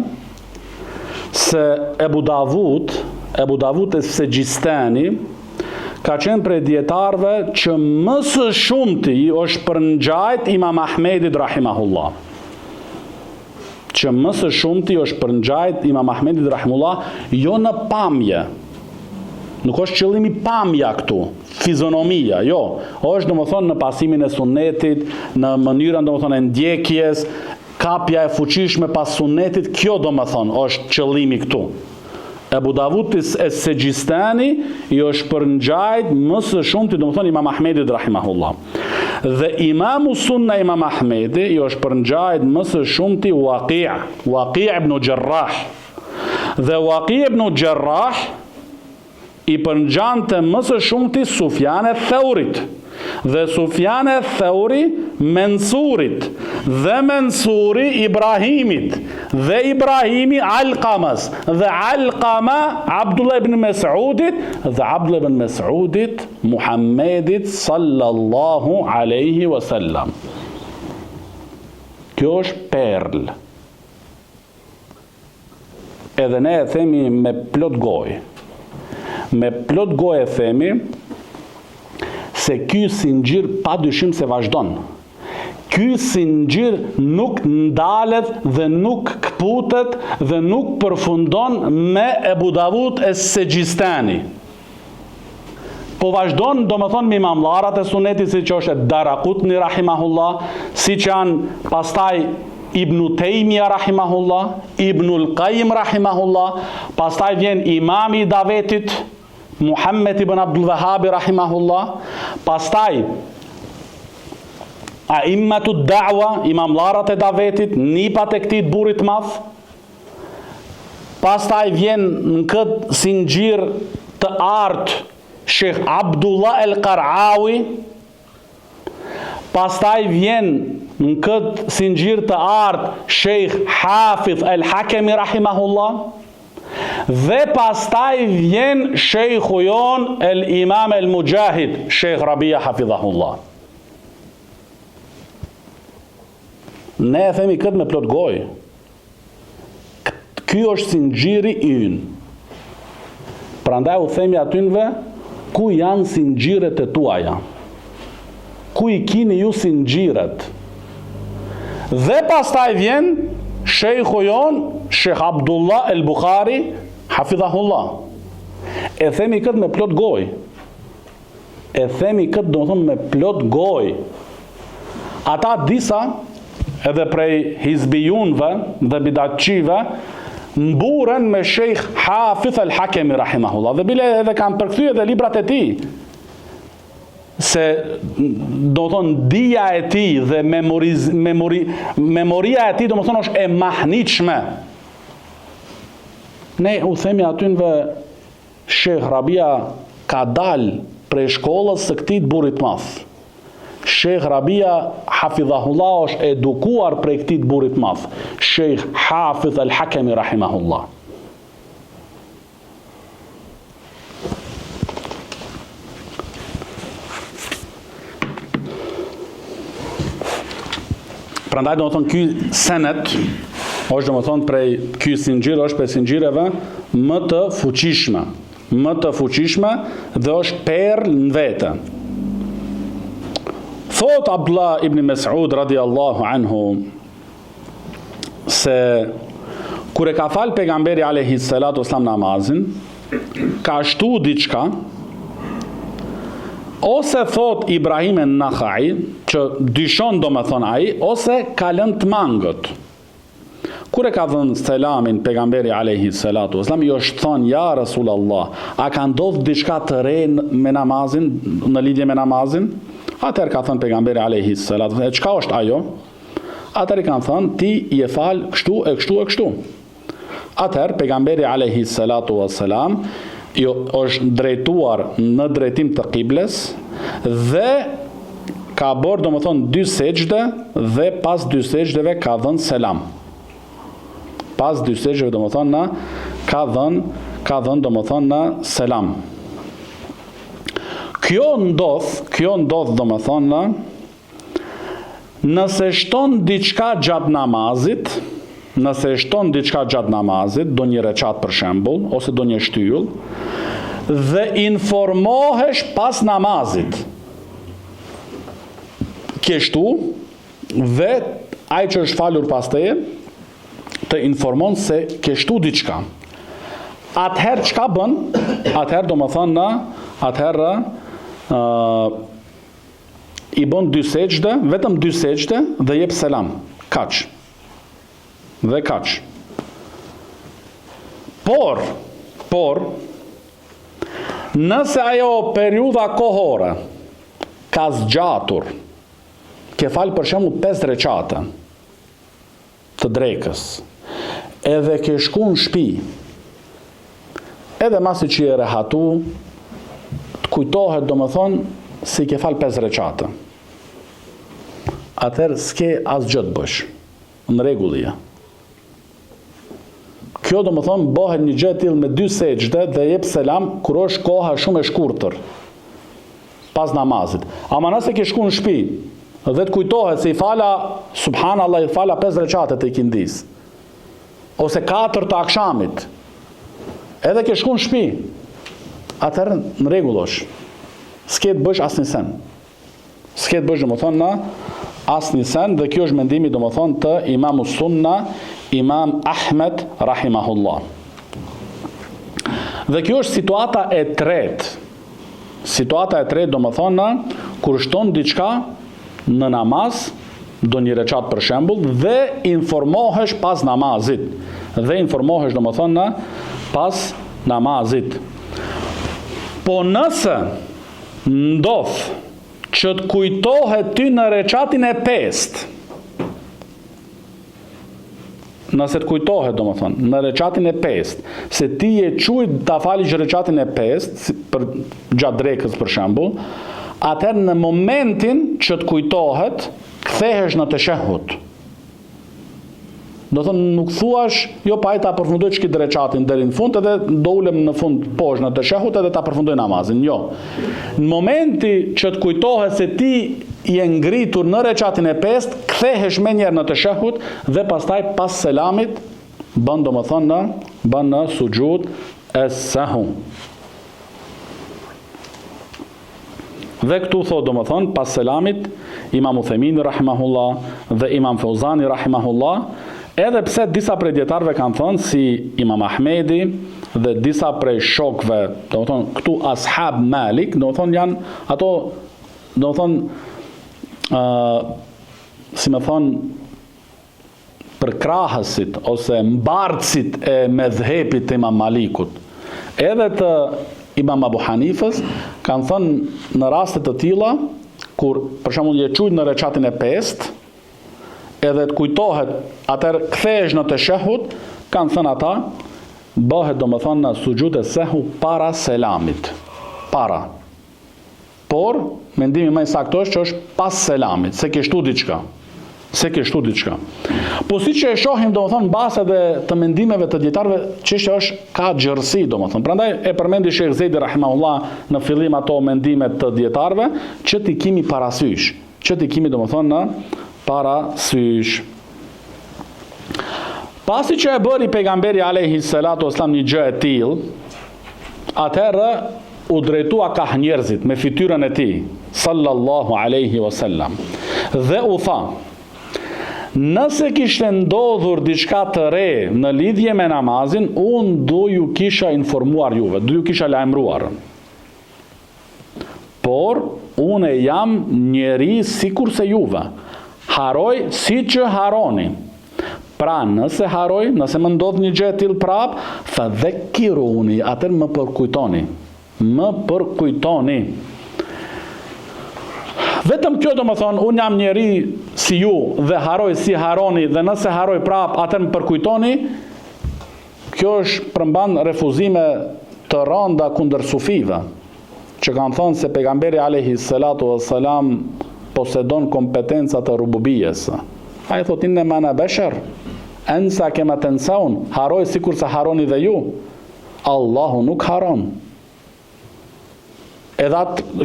S2: se Ebu Davud e Segjistani ka qenë prej dietarëve që më së shumti është përngjajt Imam Ahmedit rahimahullah. Që më së shumti është përngjajt Imam Ahmedit rahimahullah, jo në pamje. Nuk është qëllimi pamja këtu, fizionomia, jo. Është domethënë në pasimin e sunetit, në mënyrën domethënë e ndjekjes, kapja e fuqishme pas sunetit, kjo do më thonë, është qëllimi këtu. Ebu Davud e Segjistani i është përngjajt më së shumti, do më thonë Imam Ahmedit rahimahullah. Dhe imamu sunna Imam Ahmedi i është përngjajt më së shumti Waqi' ibn Jarrah. Dhe Waqi' ibn Jarrah i përngjante më së shumti Sufjan e Thaurit. Dhe Sufjan e Thauri Mensurit, dhe Mensuri Ibrahimit, dhe Ibrahimi Alqamas, dhe Alqama Abdullah ibn Mas'udit, dhe Abdullah ibn Mas'udit Muhammedit sallallahu alaihi wasallam. Kjo është perl. Edhe ne e themi me plot gojë. Me plot gojë e themi se ky sinxhir pa dyshim se vazhdon. Ky sinxhir nuk ndalet dhe nuk kputet dhe nuk përfundon me Ebu Davud e Segjistani. Po vazhdon, do më thonë, me imamllarat e sunetit, si që është Daraqutni rahimahullah, si që janë pastaj Ibn Tejmija rahimahullah, Ibnul Qayyim rahimahullah, pastaj vjen imami i davetit, Muhammed ibn Abdul Wahhab rahimahullah, pastaj a'immatu da'wa, imamllarat e davetit, nipat e këtij burrit madh. Pastaj vjen në këtë sinxhir të artë Sheikh Abdullah el-Qar'awi. Pastaj vjen në këtë sinxhir të artë Sheikh Hafiz el-Hakemi rahimahullah. Dhe pastaj vjen shejkhu jon el imam el Mujahid, Sheikh Rabia hafidhahullah. Ne e themi këtë me plot gojë. Ky është sinxhiri ynë. Prandaj u themi atynve, ku janë sinxhiret e tuaja? Ku i kini ju sinxhiret? Dhe pastaj vjen shejkhu jon, Sheikh Abdullah el Bukhari hafidhahullah. E themi këtë me plot gojë. E themi këtë domethënë me plot gojë. Ata disa edhe prej hizbijunve dhe bidatçive mburen me Sheikh Hafiz al-Hakemi rahimahullah. Dhe bile edhe kanë përkthyer edhe librat e tij. Se do të thonë dija e tij dhe memoria e tij do të thonë është e mahnitshme. Ne u themi atynve, Sheikh Rabia ka dal prej shkollës së këtij burrit madh. Sheikh Rabia hafidhahullah është edukuar prej këtij burrit madh, Sheikh Hafiz al-Hakemi rahimahullah. Prandaj do të thonë ky senet është do të thonë prej ky sinxhir është prej sinxhireve më të fuqishme dhe është perl në vete. Thot Abdullah ibn Mas'ud radiallahu anhu se kur e ka fal pejgamberi alayhi salatu wasalam namazin, ka shtu diçka, ose thot Ibrahim an-Nakhai, që dyshon do me thonë ai, ose ka lënë të mangët. Kur e ka dhënë selamin pejgamberi alayhi salatu wasalam, jo është thonë, ja Rasulallah, a ka ndodhur diçka të re me namazin, në lidhje me namazin? Atëherë ka thënë pejgamberi alayhi salatu wasalam, çka është ajo? Atëherë kanë thënë, ti i e fal kështu e kështu e kështu. Atëherë pejgamberi alayhi salatu wasalam jo është drejtuar në drejtim të kibles dhe ka bërë do më thonë 2 sejdë dhe pas 2 sejdëve ka dhënë selam. Pas 2 sejdëve do më thonë ka dhënë do më thonë selam. Kjo ndodh do më thonë nëse shton diçka gjatë namazit, do një recat për shembull, ose do një shtyll, dhe informohesh pas namazit. Kështu, dhe ai që është falur pas teje, të informon se kështu diçka. Atëherë çka bën? Atëherë do më thonë, atëherë i bën 2 sejdë, vetëm 2 sejdë dhe jep selam. Kaq. Dhe kaq. Por nëse ajo periudha kohore ka zgjatur, ke fal për shembull 5 recate të drekës, edhe ke shku në shtëpi, edhe masi që je rehatu, të kujtohet do më thonë si ke fal 5 recate. Atëherë s'ke asgjë të bësh, në rregull. Kjo do më thonë bëhet një gjë e tillë me 2 sejdë dhe jep selam kur është koha shumë e shkurtër pas namazit. Ama nëse ke shku në shtëpi dhe të kujtohet se i fala subhanallah, i fala 5 recate të ikindis, ose 4 të akshamit, edhe ke shku në shtëpi, atëherë në rregull është. S'ke të bësh asnjë sen. S'ke të bësh do më thonë asnjë sen, dhe kjo është mendimi do më thonë të Imamu Sunna, Imam Ahmed rahimahullah. Dhe kjo është situata e tretë. Situata e tretë do më thonë kur shton diçka në namaz, do një recat për shembull, dhe informohesh pas namazit. Dhe informohesh do më thonë pas namazit. Po nëse ndodh që të kujtohet ty në recatin e 5, nëse të kujtohet do më thonë në recatin e 5, se ti je qujt ta falish recatin e 5 për gjatë drekës për shembull, atëherë në momentin që të kujtohet, kthehesh në teshehhud. Do thonë nuk thuash, jo pa ai ta përfundoj çki dreçatin deri në fund edhe do ulem në fund poshtë në teshahud edhe ta përfundoj namazin. Jo. Në momenti që të kujtohet se ti je ngritur në reçatin e 5, kthehesh më njëherë në teshahud dhe pastaj pas selamit bën domethënë në sujud es-sahw. Dhe këtu thot domethënë pas selamit Imam Uthemini rahimahullah dhe Imam Fauzani rahimahullah, edhe pse disa prej dietarëve kanë thënë si Imam Ahmedi dhe disa prej shokëve, domethënë këtu ashab Malik, domethënë janë ato domethënë si më thon përkrahësit ose mbartësit e medhhepit të Imam Malikut, edhe të Imam Abu Hanifës, kanë thënë në raste të tilla kur për shembull je çujt në reçatin e 5 edhe të kujtohet, atëherë kthehesh në teshahud, kanë thënë ata, bëhet domethënë në sujud es-sahw para selamit. Para. Por mendimi më i saktë është që është pas selamit, se ke shtu diçka. Po siç e shohim domethënë base dhe të mendimeve të dietarëve, çështja është ka gjërësi domethënë. Prandaj e përmendi Sheikh Zejdi rahimahullah në fillim ato mendime të dietarëve që ti kemi parasysh, domethënë në parasysh. Pasi që e bëri pejgamberi alayhi salatu wasallam një gjë e tillë, atëherë u drejtua ka njerëzit me fytyrën e tij sallallahu alaihi wasallam dhe u tha: nëse kishte ndodhur diçka të re në lidhje me namazin, unë do ju kisha informuar juve, do ju kisha lajmëruar. Por unë jam njeri sikur se juve, haroj si që haroni. Pra nëse haroj, nëse më ndodh një gjë e tillë prap, fa dhekiruni, atëherë më përkujtoni. Vetëm kjo do më thonë, unë jam njeri si ju dhe haroj si haroni, dhe nëse haroj prap, atër më përkujtoni, kjo është përmban refuzime të rënda kundër sufive, që kanë thonë se pejgamberi alayhi salatu wassalam posedon kompetenca të rububijes. Ai thotë inna ma ana bashar, ansa kama tansaun, haroj sikur se haroni dhe ju. Allahu nuk haron. Edhe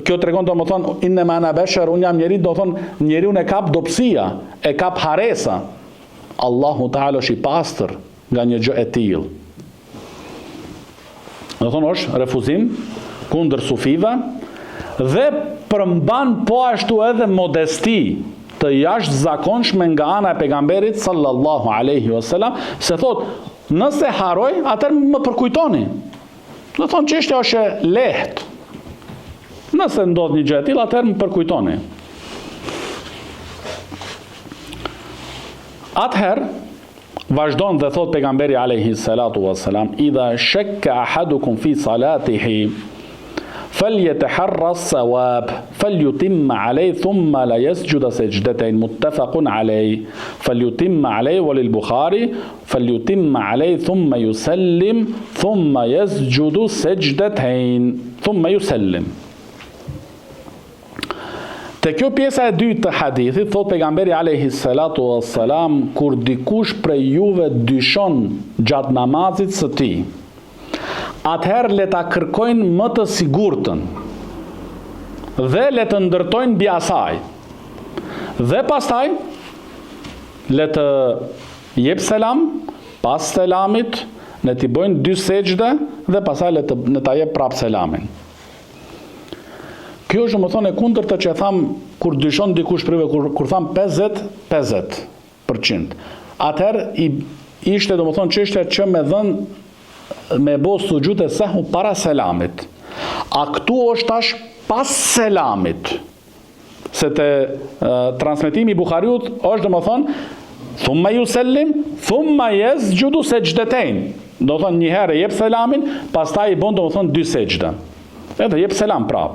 S2: kjo tregon domethënë inna ma ana bashar, unë jam njeri, do thonë njeriu e kap dobësia, e kap haresa. Allahu Teala është i pastër nga një gjë e tillë. Do thonë është refuzim kundër sufive dhe përmban po ashtu edhe modesti të jashtëzakonshme nga ana e pejgamberit sallallahu alaihi wasallam, se thot nëse haroj, atëherë më përkujtoni. Do thonë çështja është e lehtë. Nëse ndodh një gjë e tillë, atëherë më përkujtoni. Atëherë vazhdon dhe thot pejgamberi alayhi salatu wassalam: idha shakka ahadukum fi salatihi falyataharra as-sawab falyutimma alayhi thumma la yasjuda sajdatayn muttafaqun alayhi falyutimma alayhi wa lil Bukhari falyutimma alayhi thumma yusallim thumma yasjudu sajdatayn thumma yusallim. Te kjo pjesa e dytë të hadithit, thot pejgamberi alayhi salatu wassalam, kur dikush prej juve dyshon gjatë namazit së tij, atëherë le ta kërkojnë më të sigurtën dhe le të ndërtojnë mbi asaj. Dhe pastaj le të jep selam, pas selamit le t'i bëjnë 2 sejdë dhe pastaj le ta jep prap selamin. Kjo është më thonë e kundër të që e tham kur dyshon dikush prive, kur tham 50%. Atëherë ishte do më thonë çështja që me dhënë me bo sujud es-sahw para selamit. A këtu është tash pas selamit. Se te transmetimi i Buhariut është do më thonë thumma yusallim, thumma yasjudu sajdatayn. Do thonë një herë jep selamin, pastaj i bën do më thonë 2 sejdë. Edhe jep selam prap.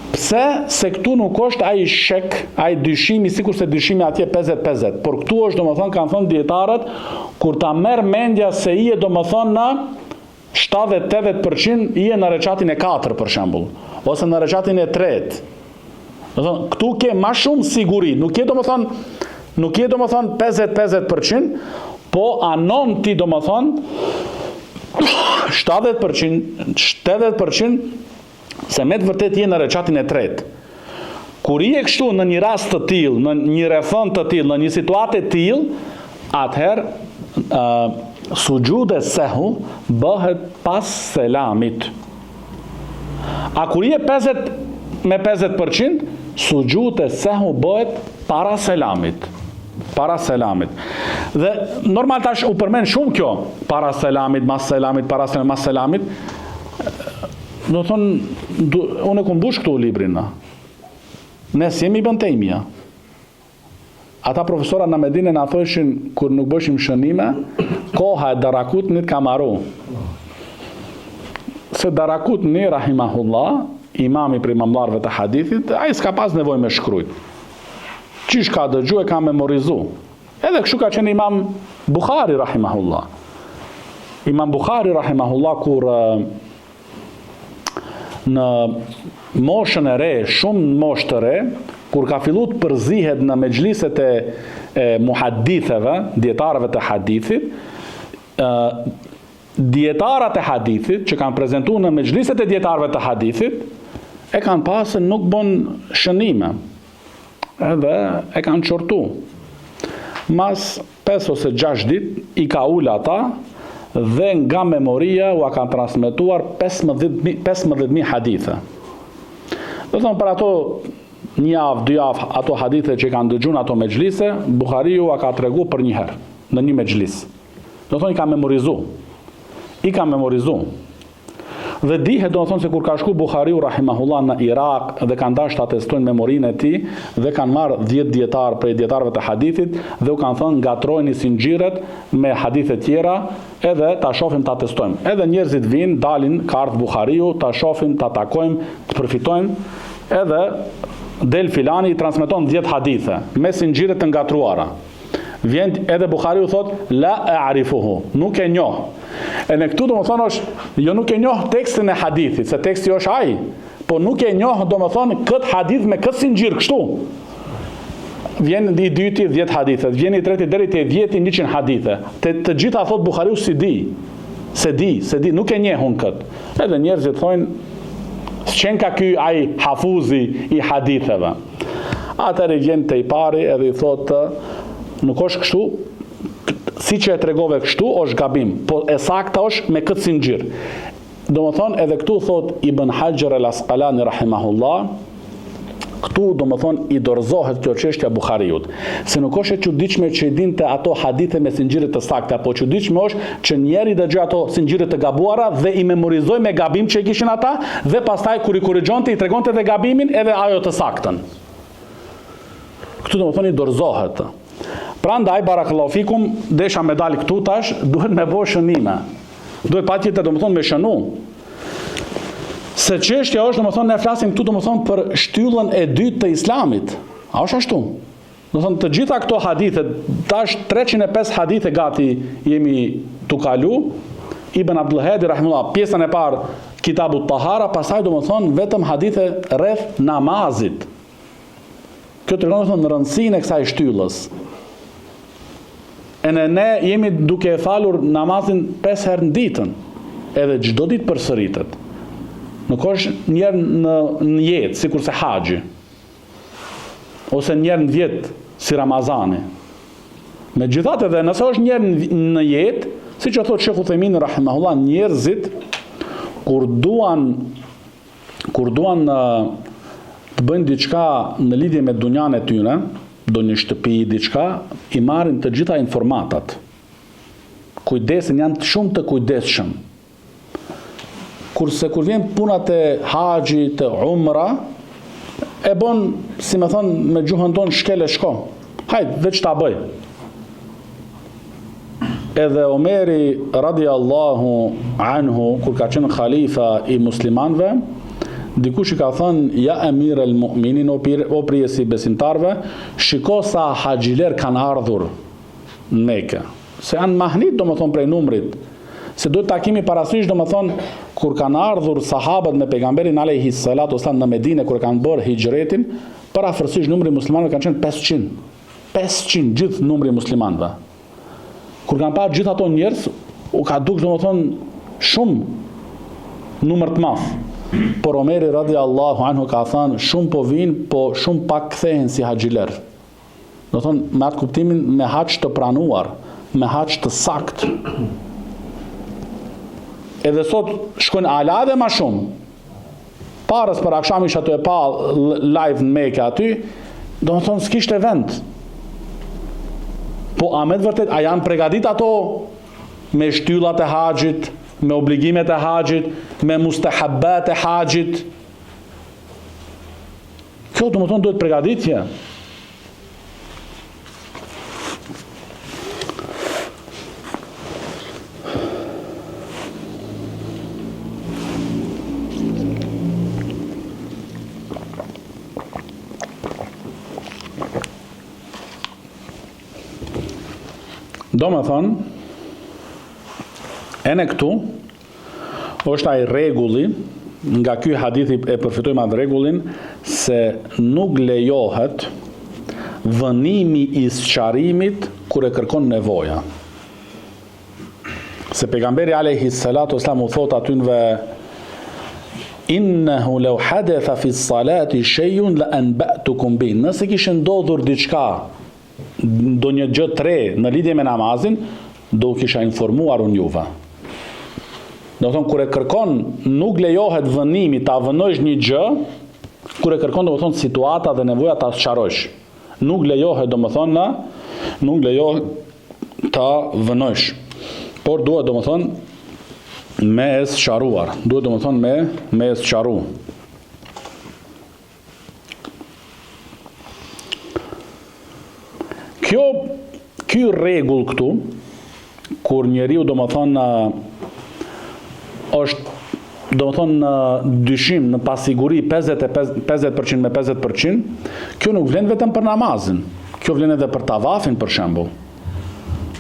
S2: Pse? Se këtu nuk është ai shek, ai dyshimi, sikur se dyshimi atje 50-50. Por këtu është, domethënë, kanë thënë dietarët, kur ta merr mendja se i e domethënë në 70-80% i e në reçatin e 4 për shembull, ose në reçatin e 3. Domethënë, këtu ke më shumë siguri, nuk ke domethënë Nuk je do më thonë 50% po anon ti do më thonë 70% se me të vërtet je në reqatin e tretë. Kur je kështu në një rast të tillë, në një rrethon të tillë, në një situatë të tillë, atëherë sujude sehu bëhet pas selamit. A kur je 50%, sujude sehu bëhet para selamit. Para selamit. Dhe normal tash u përmend shumë kjo, para selamit, mas selamit, para selamit, mas selamit. Do thonë, unë e ku mbush këtu librin. Ne si jemi Ibn Taymija. Ata profesora në Medinë na thoshin kur nuk bëshim shënime, koha e Darakutnit ka marru. Se Darakutni rahimahullah, imami për imamlarëve të hadithit, ai s'ka pas nevojë me shkrujt. Qish ka dëgju e ka memorizu. Edhe kështu ka qenë Imam Bukhari rahimahullah. Imam Bukhari rahimahullah kur në moshën e re, shumë moshë të re, kur ka fillu të përzihet në mexhliset e muhadditheve, dietarëve të hadithit, dietarët e hadithit që kanë prezantuar në mexhliset e dietarëve të hadithit, e kanë pasë nuk bon shënime. Edhe e kanë qortu. Mas 5 ose 6 dit i ka ullë ata dhe nga memoria u a kanë transmituar 15.000 hadithe. Dhe thonë për ato një javë, 2 javë, ato hadithe që i kanë dëgjun ato mexhlise, Bukhariu a ka tregu për një herë në një mexhlis. Dhe thonë i ka memorizu. Dhe dihet do të thonë se kur ka shku Bukhariu rahimahullah në Irak dhe kanë dashur ta testojnë memorinë e tij dhe kanë marrë 10 dietar prej dietarëve të hadithit dhe u kanë thënë ngatrojeni sinxhiret me hadithe tjera edhe ta shohim ta testojmë. Edhe njerëzit vinë, dalin, ka ardhur Bukhariu, ta shohim, ta takojmë, të përfitojmë. Edhe del filani i transmeton 10 hadithe me sinxhire të ngatruara. Vjen edhe Bukhariu thot la a'rifuhu, nuk e njoh. E në këtu do më thonë është, jo nuk e njoh tekstin e hadithit, se teksti është ai, po nuk e njoh do më thonë këtë hadith me këtë sinxhir kështu. Vjen i dyti 10 hadithe, vjen i treti deri te 10-100 hadithe. Të gjitha thot Bukhariu se di, nuk e njehun këtë. Edhe njerëzit thonë, s'qen ka ky ai hafuzi i haditheve. Atëherë vjen te i pari edhe i thotë, nuk është kështu, si që e tregove kështu, është gabim, po e sakta është me këtë sinxhir. Do më thonë, edhe këtu thot Ibn Hajar el-Asqalani rahimahullah, këtu do më thonë i dorëzohet kjo çështja Bukhariut. Se nuk është e çuditshme që i dinte ato hadithe me sinxhire të sakta, po çuditshme është që njeri dëgjoi ato sinxhire të gabuara dhe i memorizoi me gabim që i kishin ata dhe pastaj kur i korrigjonte i tregonte edhe gabimin edhe ajo të saktën. Këtu do më thonë i dorëzohet. Prandaj barakallahu fikum, desha me dal këtu tash, duhet me bëj shënime. Duhet patjetër do më thonë me shënu. Se çështja është, do më thonë ne flasim këtu do më thonë për shtyllën e dytë të Islamit. A është ashtu? Do thonë të gjitha këto hadithe, tash 305 hadithe gati jemi tu kalu, Ibn Abdul Hadi rahimullah, pjesën e parë Kitabut Tahara, pastaj do më thonë vetëm hadithe rreth namazit. Kjo tregon do thonë në rëndësinë e kësaj shtyllës. E ne jemi duke e falur namazin 5 herë në ditën, edhe çdo ditë përsëritet. Nuk është njerë në jetë, si kurse haxhi, ose njerë në vjetë, si Ramazani. Megjithatë edhe nëse është njerë në jetë, si që thotë Shekhu Themini rahimahullah, njerëzit kur duan të bëjnë diçka në lidhje me dunjan e tyre, do një shtëpi, diçka, i marrin të gjitha informatat. Kujdesin, janë shumë të kujdesshëm. Kurse kur vjen punat e haxhi, të umra, e bon, si me thonë, me gjuhën tonë shkele shko. Hajde, veç ta bëj. Edhe Omeri radiallahu anhu, kur ka qenë khalifa i muslimanve, dikush i ka thënë, ja emir el mu'minin, o prijesi besimtarve, shiko sa haxhiler kanë ardhur në Mekë. Se janë mahnit, do më thonë, prej numrit. Se duhet takimi parasysh, do më thonë, kur kanë ardhur sahabët me pejgamberin alayhi salatu wasallam në Medinë, kur kanë bërë hijretin, parafërsisht numri muslimanëve kanë qenë 500. 500 gjithë numri muslimanëve. Kur kanë parë gjithë ato njerëz, u ka duk domethënë shumë numër të madh. Por Omeri radiallahu anhu ka thënë, shumë po vinë, po shumë pak kthehen si haxhiler. Do thonë me atë kuptimin me haç të pranuar, me haç të sakt. Edhe sot shkojnë ala dhe ma shumë. Parës për akşam isha të e pa live në Mekë aty, do të thonë s'kishte vend. Po a me të vërtet, a janë pregadit ato me shtyllat e haxhit, me obligimet e haxhit, me mustahabbat e haxhit? Kjo do të thonë duhet pregaditje. Do me thonë, ene këtu, është ai rregulli, nga ky hadithi e përfitojmë atë rregullin, se nuk lejohet vënimi i sqarimit kur e kërkon nevoja. Se pejgamberi alayhi salatu wasalam u thot atynve, innehu law hadatha fi s-salati shay'un la anba'tukum bi. Nëse kishte ndodhur diçka, do një gjë tre në lidhje me namazin, do kisha informuar unë juve. Do thonë, kur e kërkon, nuk lejohet vënimi, ta vënojsh një gjë, kur e kërkon, do më thonë, situata dhe nevoja ta sqarojsh. Nuk lejohet, do më thonë, nuk lejohet ta vënojsh. Por duhet, do më thonë, me e sqaruar. Duhet, do më thonë, me e sqaru. Ky rregull këtu, kur njeriu do më thonë është, do më thonë në dyshim, në pasiguri 50% me 50%, kjo nuk vlen vetëm për namazin, kjo vlen edhe për tavafin për shembull.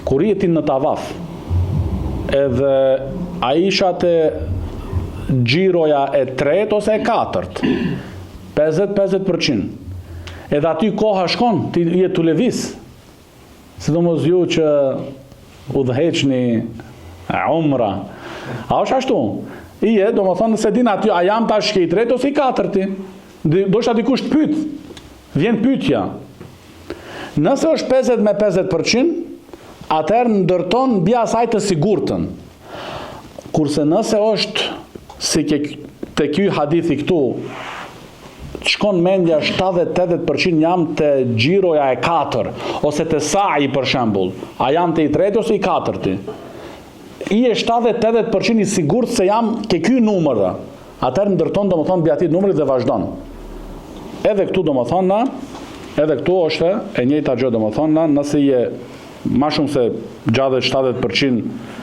S2: Kur jeti në tavaf, edhe a isha të gjiroja e tret ose e katërt, 50%. Edhe aty koha shkon, ti je tu lëviz. Sidomos ju që udhëheqni umra. A është ashtu? Je, do më thonë, se din aty, a jam tash i tret ose i katërti? Do shta dikush të pyet. Vjen pyetja. Nëse është 50 me 50%, atëherë ndërton mbi asaj të sigurtën. Kurse nëse është si te ky hadithi këtu, shkon mendja 70-80% jam të gjiroja e 4, ose të sa'i për shembull, a jam të i treti ose i katërti. I e 70-80% i sigurt se jam ke ky numër. Atëherë ndërton do më thonë mbi atit numrit dhe vazhdon. Edhe këtu do më thonë, edhe këtu është e njëjta gjë do më thonë, nëse je ma shumë se 60-70%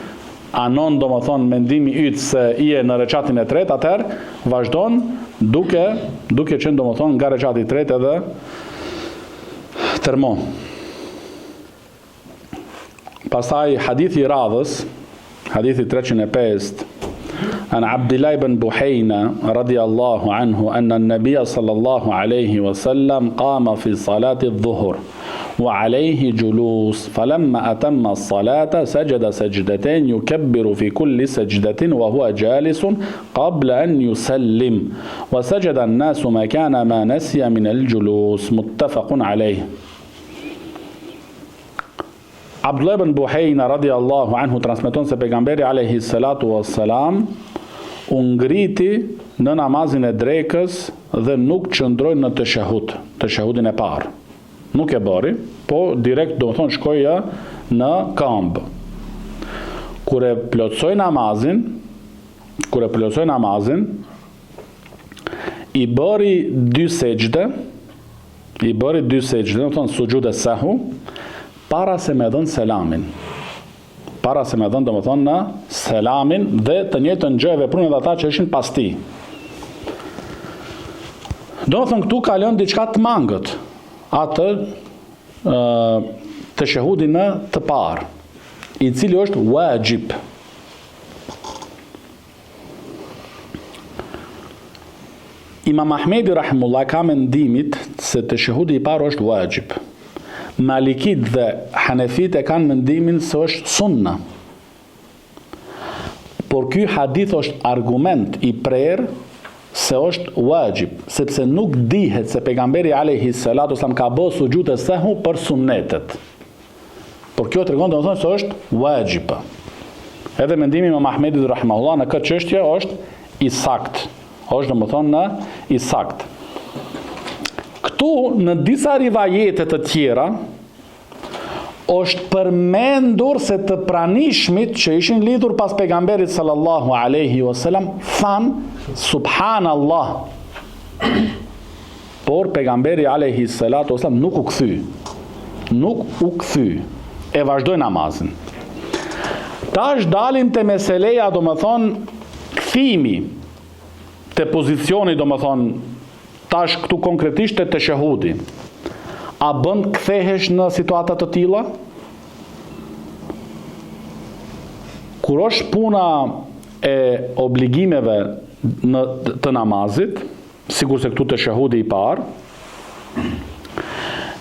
S2: anon do më thonë mendimi yt se i e në reqatin e tret, atëherë vazhdon duke qenë do më thonë nga reqati i tret edhe tërmon. Pastaj hadithi i radhës, hadithi 305, an Abdullah ibn Buhayna radiyallahu anhu anna an-nabiy sallallahu alayhi wa sallam qama fi salati adh-dhuhr وعليه جلوس فلما أتم الصلاة سجد سجدتين يكبر في كل سجدة وهو جالس قبل أن يسلم وسجد الناس مكان ما نسي من الجلوس متفق عليه. Abdullah ibn Buhayna radiallahu anhu transmeton se pejgamberi alayhi salatu wassalam u ngriti në namazin e drekës dhe nuk qëndroi në teshahudin e parë. Nuk e bëri, po direkt do të thonë shkoja në këmbë. Kur e plotsoi namazin, i bëri dy sejdë, do të thonë sujud e sahu, para se me dhënë selamin. Para se me dhënë do të thonë në selamin dhe të njëjtën gjë e veprun edhe ata që ishin pas tij. Do të thonë këtu ka lënë diçka të mangët. Atë të shahudin të parë, i cili është wajib. Imam Ahmedi rahimullah ka mendimit se të shahudi i parë është wajib. Malikit dhe Hanefit e kanë mendimin se është sunna. Por ky hadith është argument i prerë se është wajib, sepse nuk dihet se pejgamberi alayhi salatu wasallam ka bërë sujud sahwi për sunnetet. Por kjo tregon domethënë se është wajib. Edhe mendimi Imam Ahmedit rahimahullah në këtë çështje është i saktë. Është domethënë i saktë. Këtu në disa rivajete të tjera është përmendur se të pranishmit që ishin lidhur pas pejgamberit sallallahu alaihi wasallam than subhanallah. Por pejgamberi alaihi salatu wasallam nuk u kthy. Nuk u kthy. E vazhdoi namazin. Tash dalim te meseleja, domethënë kthimi te pozicioni, domethënë tash këtu konkretisht te teshehudi. A bën kthehesh në situata të tilla? Kur është puna e obligimeve të namazit, sikur se këtu teshehudi i parë,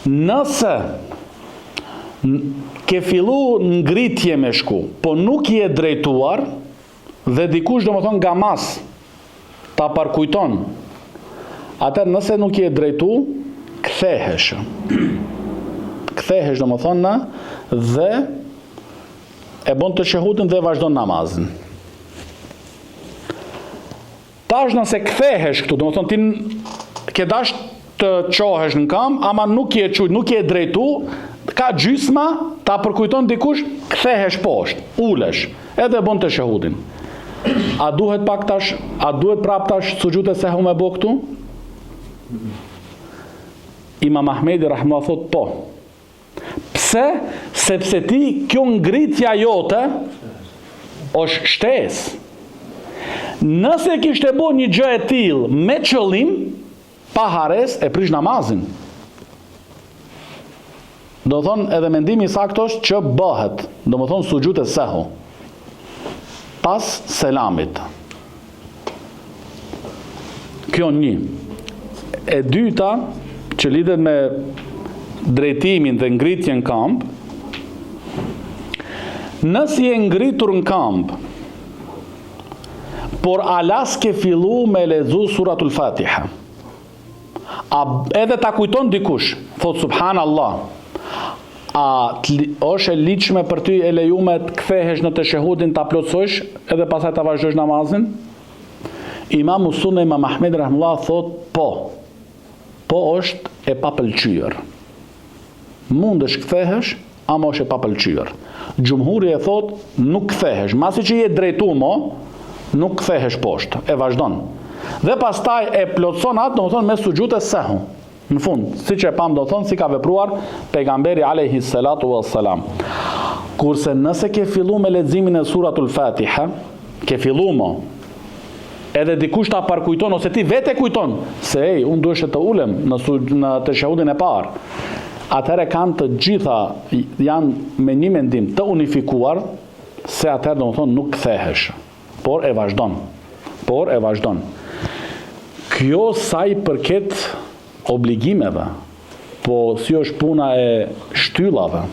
S2: nëse ke fillu ngritje me shku, po nuk je drejtuar dhe dikush domethënë nga mas ta parkujton, atëherë nëse nuk je drejtu, kthehesh. Kthehesh domethënë dhe e bën teshehudin dhe vazhdon namazin. Tash nëse kthehesh këtu, domethënë ti ke dash të qohesh në kam, ama nuk je çujt, nuk je drejtu, ka gjysma, ta përkujton dikush, kthehesh poshtë, ulesh, edhe bën teshehudin. A duhet pak tash, a duhet prap tash sujud sahwi me bë këtu? Imam Ahmedi rahimahullah thot po. Pse? Sepse ti kjo ngritja jote është shtesë. Nëse kishte bërë një gjë e tillë me qëllim, pa hares e prish namazin. Do thonë edhe mendimi i saktë është që bëhet, do më thonë sujud sahwi pas selamit. Kjo një. E dyta, që lidhet me drejtimin dhe ngritjen në kamp, nësi e ngritur në kamp, por alas ke fillu me lexu suratul Fatiha, edhe ta kujton dikush, thot subhanallah, a është e ligjshme për ty e lejume të kthehesh në teshehudin, ta plotësosh edhe pastaj ta vazhdosh namazin? Imam Sunne Imam Ahmed rahimahullah thot po. Po është e papëlqyer. Mundesh kthehesh, ama është e papëlqyer. Gjumhuri e thot nuk kthehesh, masi që je drejtu mo, nuk kthehesh poshtë, e vazhdon. Dhe pastaj e plotson atë, domethënë me sujud sahwi. Në fund, siç e pam do thonë si ka vepruar pejgamberi alayhi salatu wassalam. Kurse nëse ke fillu me leximin e suratul Fatiha, ke fillu mo, edhe dikush ta parkujton ose ti vetë kujton se unë duhet të ulem në teshehudin e parë. Atëherë kanë të gjitha janë me një mendim të unifikuar se atëherë domethënë nuk kthehesh, por e vazhdon. Por e vazhdon. Kjo sa i përket obligimeve, po si është puna e shtyllave.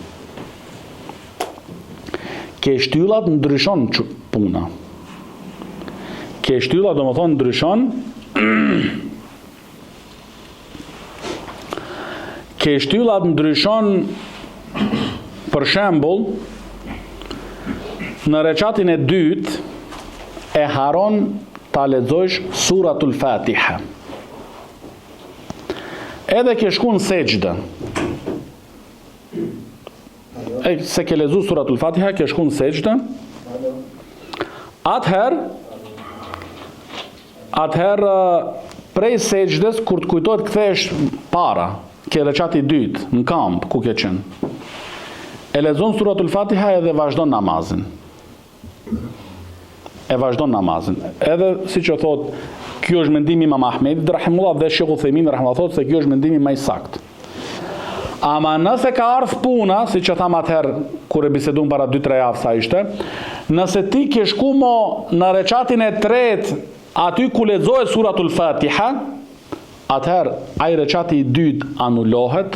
S2: Ke shtyllat ndryshon puna. Ke shtyllat do më thonë ndryshon, ke shtyllat ndryshon, për shembull, në rekatin e dytë e haron ta lexosh suratul Fatiha. Edhe ke shku në sejdë. Se ke lexuar suratul Fatiha, ke shku në sejdë. Atëherë prej sejdës kur të kujtohet kthehesh para, ke rekati i dytë në kamp ku ke qenë. E lexon suratul Fatiha edhe vazhdon namazin. Edhe siç e thot, kjo është mendimi Imam Ahmedit rahimahullah dhe Sheikh Uthaymin rahimahullah thot se kjo është mendimi më i saktë. Ama nëse ka ardhur puna, siç e tham atëherë kur e biseduam para 2-3 javë sa ishte, nëse ti ke shku mo në rekatin e tretë aty ku lexohet suratul Fatiha, atëherë ai rekati i dytë anulohet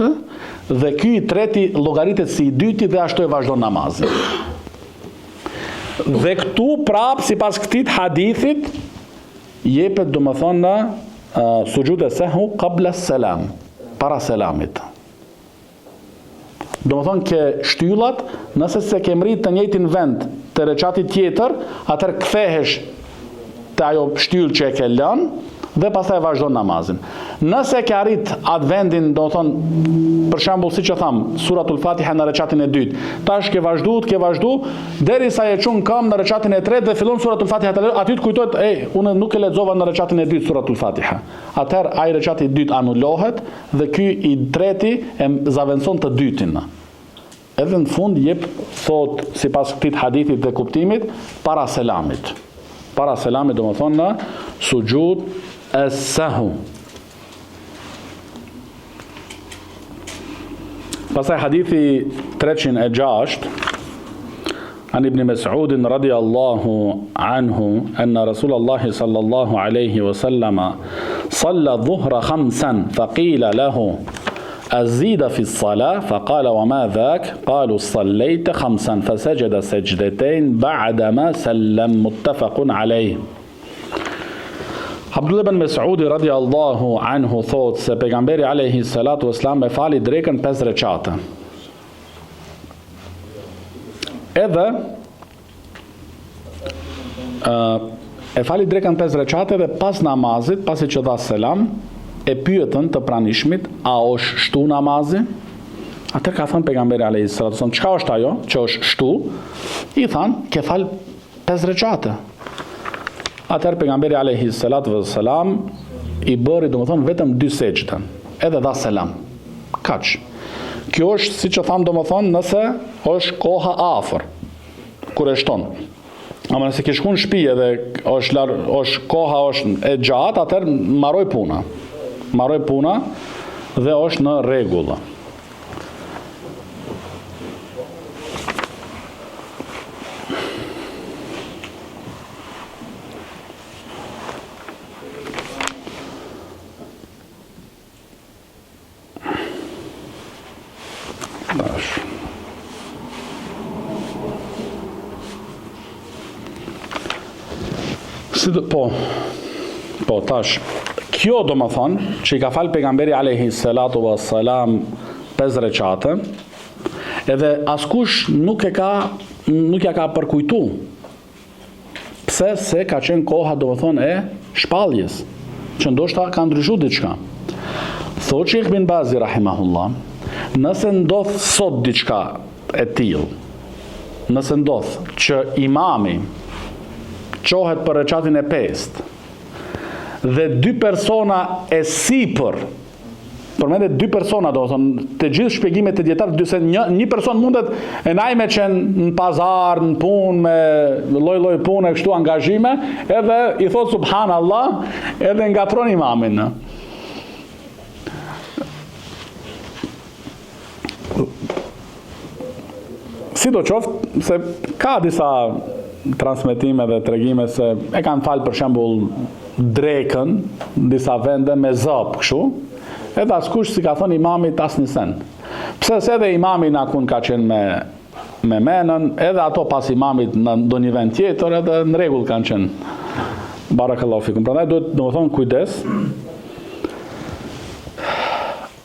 S2: dhe ky i treti llogaritet si i dyti dhe ashtu e vazhdon namazin. Dhe këtu prap sipas këtij hadithit jepet domethënë sujud as-sahwi qabla as-salam, para selamit. Domethënë ke shtyllat, nëse se ke mrit të njëjtin vend të recati tjetër, atëherë kthehesh te ajo shtyllë që e ke lënë dhe pastaj vazhdon namazin. Nëse ke arrit atë vendin, domethënë për shembull siç e tham, suratul Fatiha në rekatin e dytë, tash ke vazhdu derisa e çon këmbë në rekatin e tretë dhe fillon suratul Fatiha, aty të kujtohet, unë nuk e lexova në rekatin e dytë suratul Fatiha. Atëherë ai rekati i dytë anulohet dhe ky i treti e zaventson të dytin. Edhe në fund jep thot sipas këtij hadithit dhe kuptimit para selamit. Para selamit domethënë në sujud as-sahwi. Pastaj hadithi 306 عن ابن مسعود رضي الله عنه أن رسول الله صلى الله عليه وسلم صلى الظهر 5 فقيل له أزيد في الصلاة فقال وما ذاك قالوا صليت 5 فسجد سجدتين بعدما سلم متفق عليه. Abdullah ibn Mes'udi radiallahu anhu thot se pejgamberi alayhi salatu wassalam e fali drekën 5 rekate. Edhe e fali drekën 5 rekate dhe pas namazit, pasi që dha selam, e pyetën të pranishmit, a është shtu namazi? Atër ka thënë pejgamberi alayhi salatu wassalam, çka është ajo që është shtu? I thanë, ke fal 5 rekate. Atëherë pejgamberi alayhi salatu wassalam i bëri domethënë vetëm 2 sejdë, edhe dha selam. Kaç. Kjo është siç e tham domethënë nëse është koha afër kur e shton. Ama nëse ke shkuar në shtëpi edhe është koha është e gjatë, atëherë mbaroj puna. Mbaroj puna dhe është në rregull. Po tash, kjo do më thonë që i ka falë pejgamberi alayhi salatu wassalam 5 rekate, edhe askush nuk ja ka përkujtu. Pse se ka qenë koha do më thonë e shpalljes, që ndoshta ka ndryshuar diçka. Thotë Sheikh bin Bazi rahimahullah, nëse ndodh sot diçka e tillë, nëse ndodh që imami qohet për rekatin e 5 dhe 2 persona e sipër, përmendet 2 persona, do të thonë të gjithë shpjegimet e dietarëve, se një person mundet e najme që në pazar, në punë, me lloj punë, kështu angazhime, edhe i thot subhanallah, edhe ngatron imamin. Sidoqoftë se ka disa transmetime dhe tregime se e kanë falë për shembull drekën në disa vende me zop kështu, edhe askush si ka thënë imamit asnjë sen. Pse se edhe imami na kun ka qenë me menën, edhe ato pas imamit në ndonjë vend tjetër edhe në rregull kanë qenë. Barakallahu fikum. Prandaj duhet domethënë kujdes.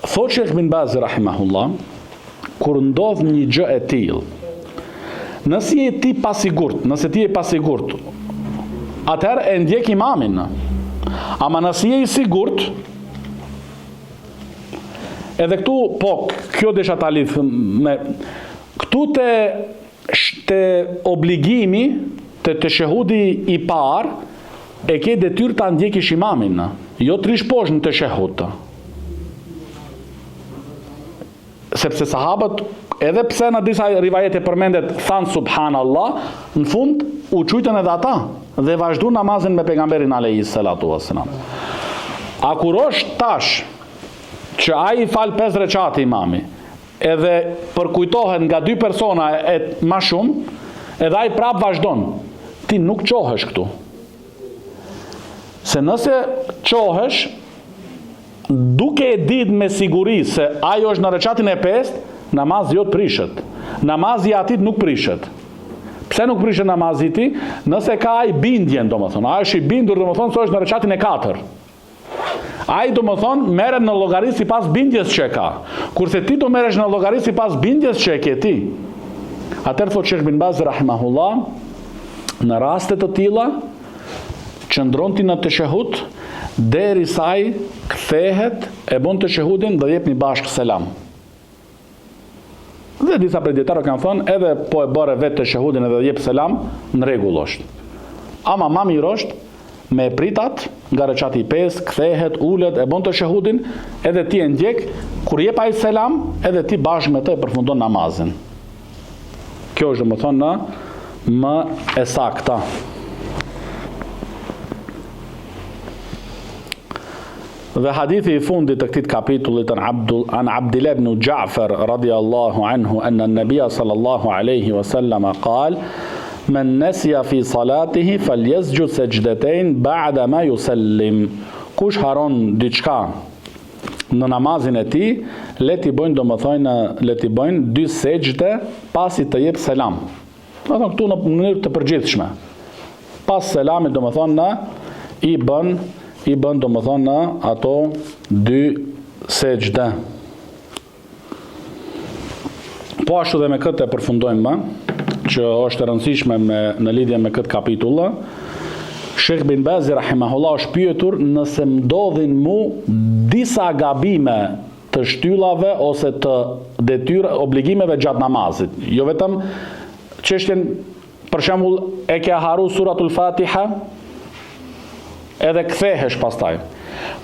S2: Thotë Sheikh bin Baz rahimahullah, kur ndodh një gjë e tillë, nëse je ti pasigurt, atëherë e ndjek imamin. Ama nëse je i sigurt, edhe këtu, po, kjo desha ta lidh me këtu te obligimi, te shehudi i parë, e ke detyrë ta ndjekish imamin, jo të rish poshtë në teshehud. Sepse sahabët, edhe pse në disa rivajete përmendet thanë subhanallah, në fund u çujtën edhe ata dhe vazhdu namazin me pejgamberin alayhi salatu wassalam. A kur është tash që ai fal 5 rekate imami, edhe përkujtohet nga 2 persona e ma shumë, edhe ai prap vazhdon, ti nuk qohesh këtu. Se nëse qohesh, duke e ditë me siguri se ajo është në rekatin e 5, namazi jot prishet. Namazi atit nuk prishet. Pse nuk prishet namazi ti? Nëse ka ai bindjen, domethënë, ai është i bindur, domethënë se është në rekatin e 4. Ai domethënë merret në llogari sipas bindjes që ka. Kurse ti do merresh në llogari sipas bindjes që ke ti. Atëherë thotë Sheikh bin Baz rahimahullah, në raste të tilla qëndron ti në teshehud deri sa ai kthehet, e bën teshehudin dhe jep një bashkë selam. Dhe disa prej dietarëve kanë thënë edhe po e bëre vetë teshehudin edhe jep selam, në rregull është. Ama më mirë është me pritat nga rekati 5, kthehet, ulet, e bën teshehudin, edhe ti e ndjek, kur jep ai selam, edhe ti bashkë me të e përfundon namazin. Kjo është domethënë më e sakta. Dhe hadithi i fundit të këtij kapitullit an Abdullah ibn Ja'far radiyallahu anhu anna an-nabiy sallallahu alayhi wa sallam qala man nasiya fi salatihi falyasjud sajdatayn ba'da ma yusallim. Kush haron diçka në namazin e tij, le t'i bëjnë 2 sejdë pasi të jep selam. Domethënë këtu në mënyrë të përgjithshme. Pas selamit domethënë i bën domethënë ato 2 sejdë. Po ashtu dhe me këtë e përfundojmë më, që është e rëndësishme në lidhje me këtë kapitull. Sheikh bin Baz rahimahullah është pyetur nëse ndodhin mu disa gabime të shtyllave ose të detyra obligimeve gjatë namazit. Jo vetëm çështjen, për shembull, e ke haru suratul Fatiha, edhe kthehesh pastaj.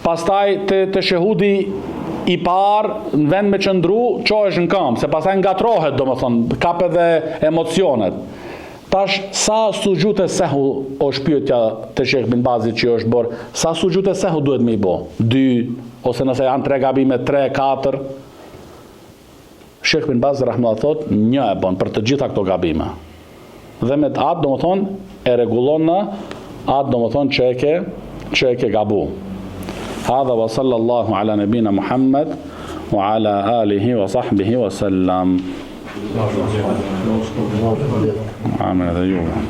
S2: Pastaj të shehudi i parë në vend me qëndru, qohesh në këmbë, se pastaj ngatrohet, domethënë, kap edhe emocionet. Tash sa sujud e sehu është pyetja te Sheikh bin Bazit që është bërë, sa sujud e sehu duhet me i bë? 2 ose nëse janë 3 gabime, 3, 4. Sheikh bin Baz rahimahullah thotë, 1 e bën për të gjitha këto gabime. Dhe me atë domethënë e rregullon në atë domethënë që e ke gabu. Hadha wa sallallahu ala nabina Muhammad wa ala alihi wa sahbihi wa sallam. Amin.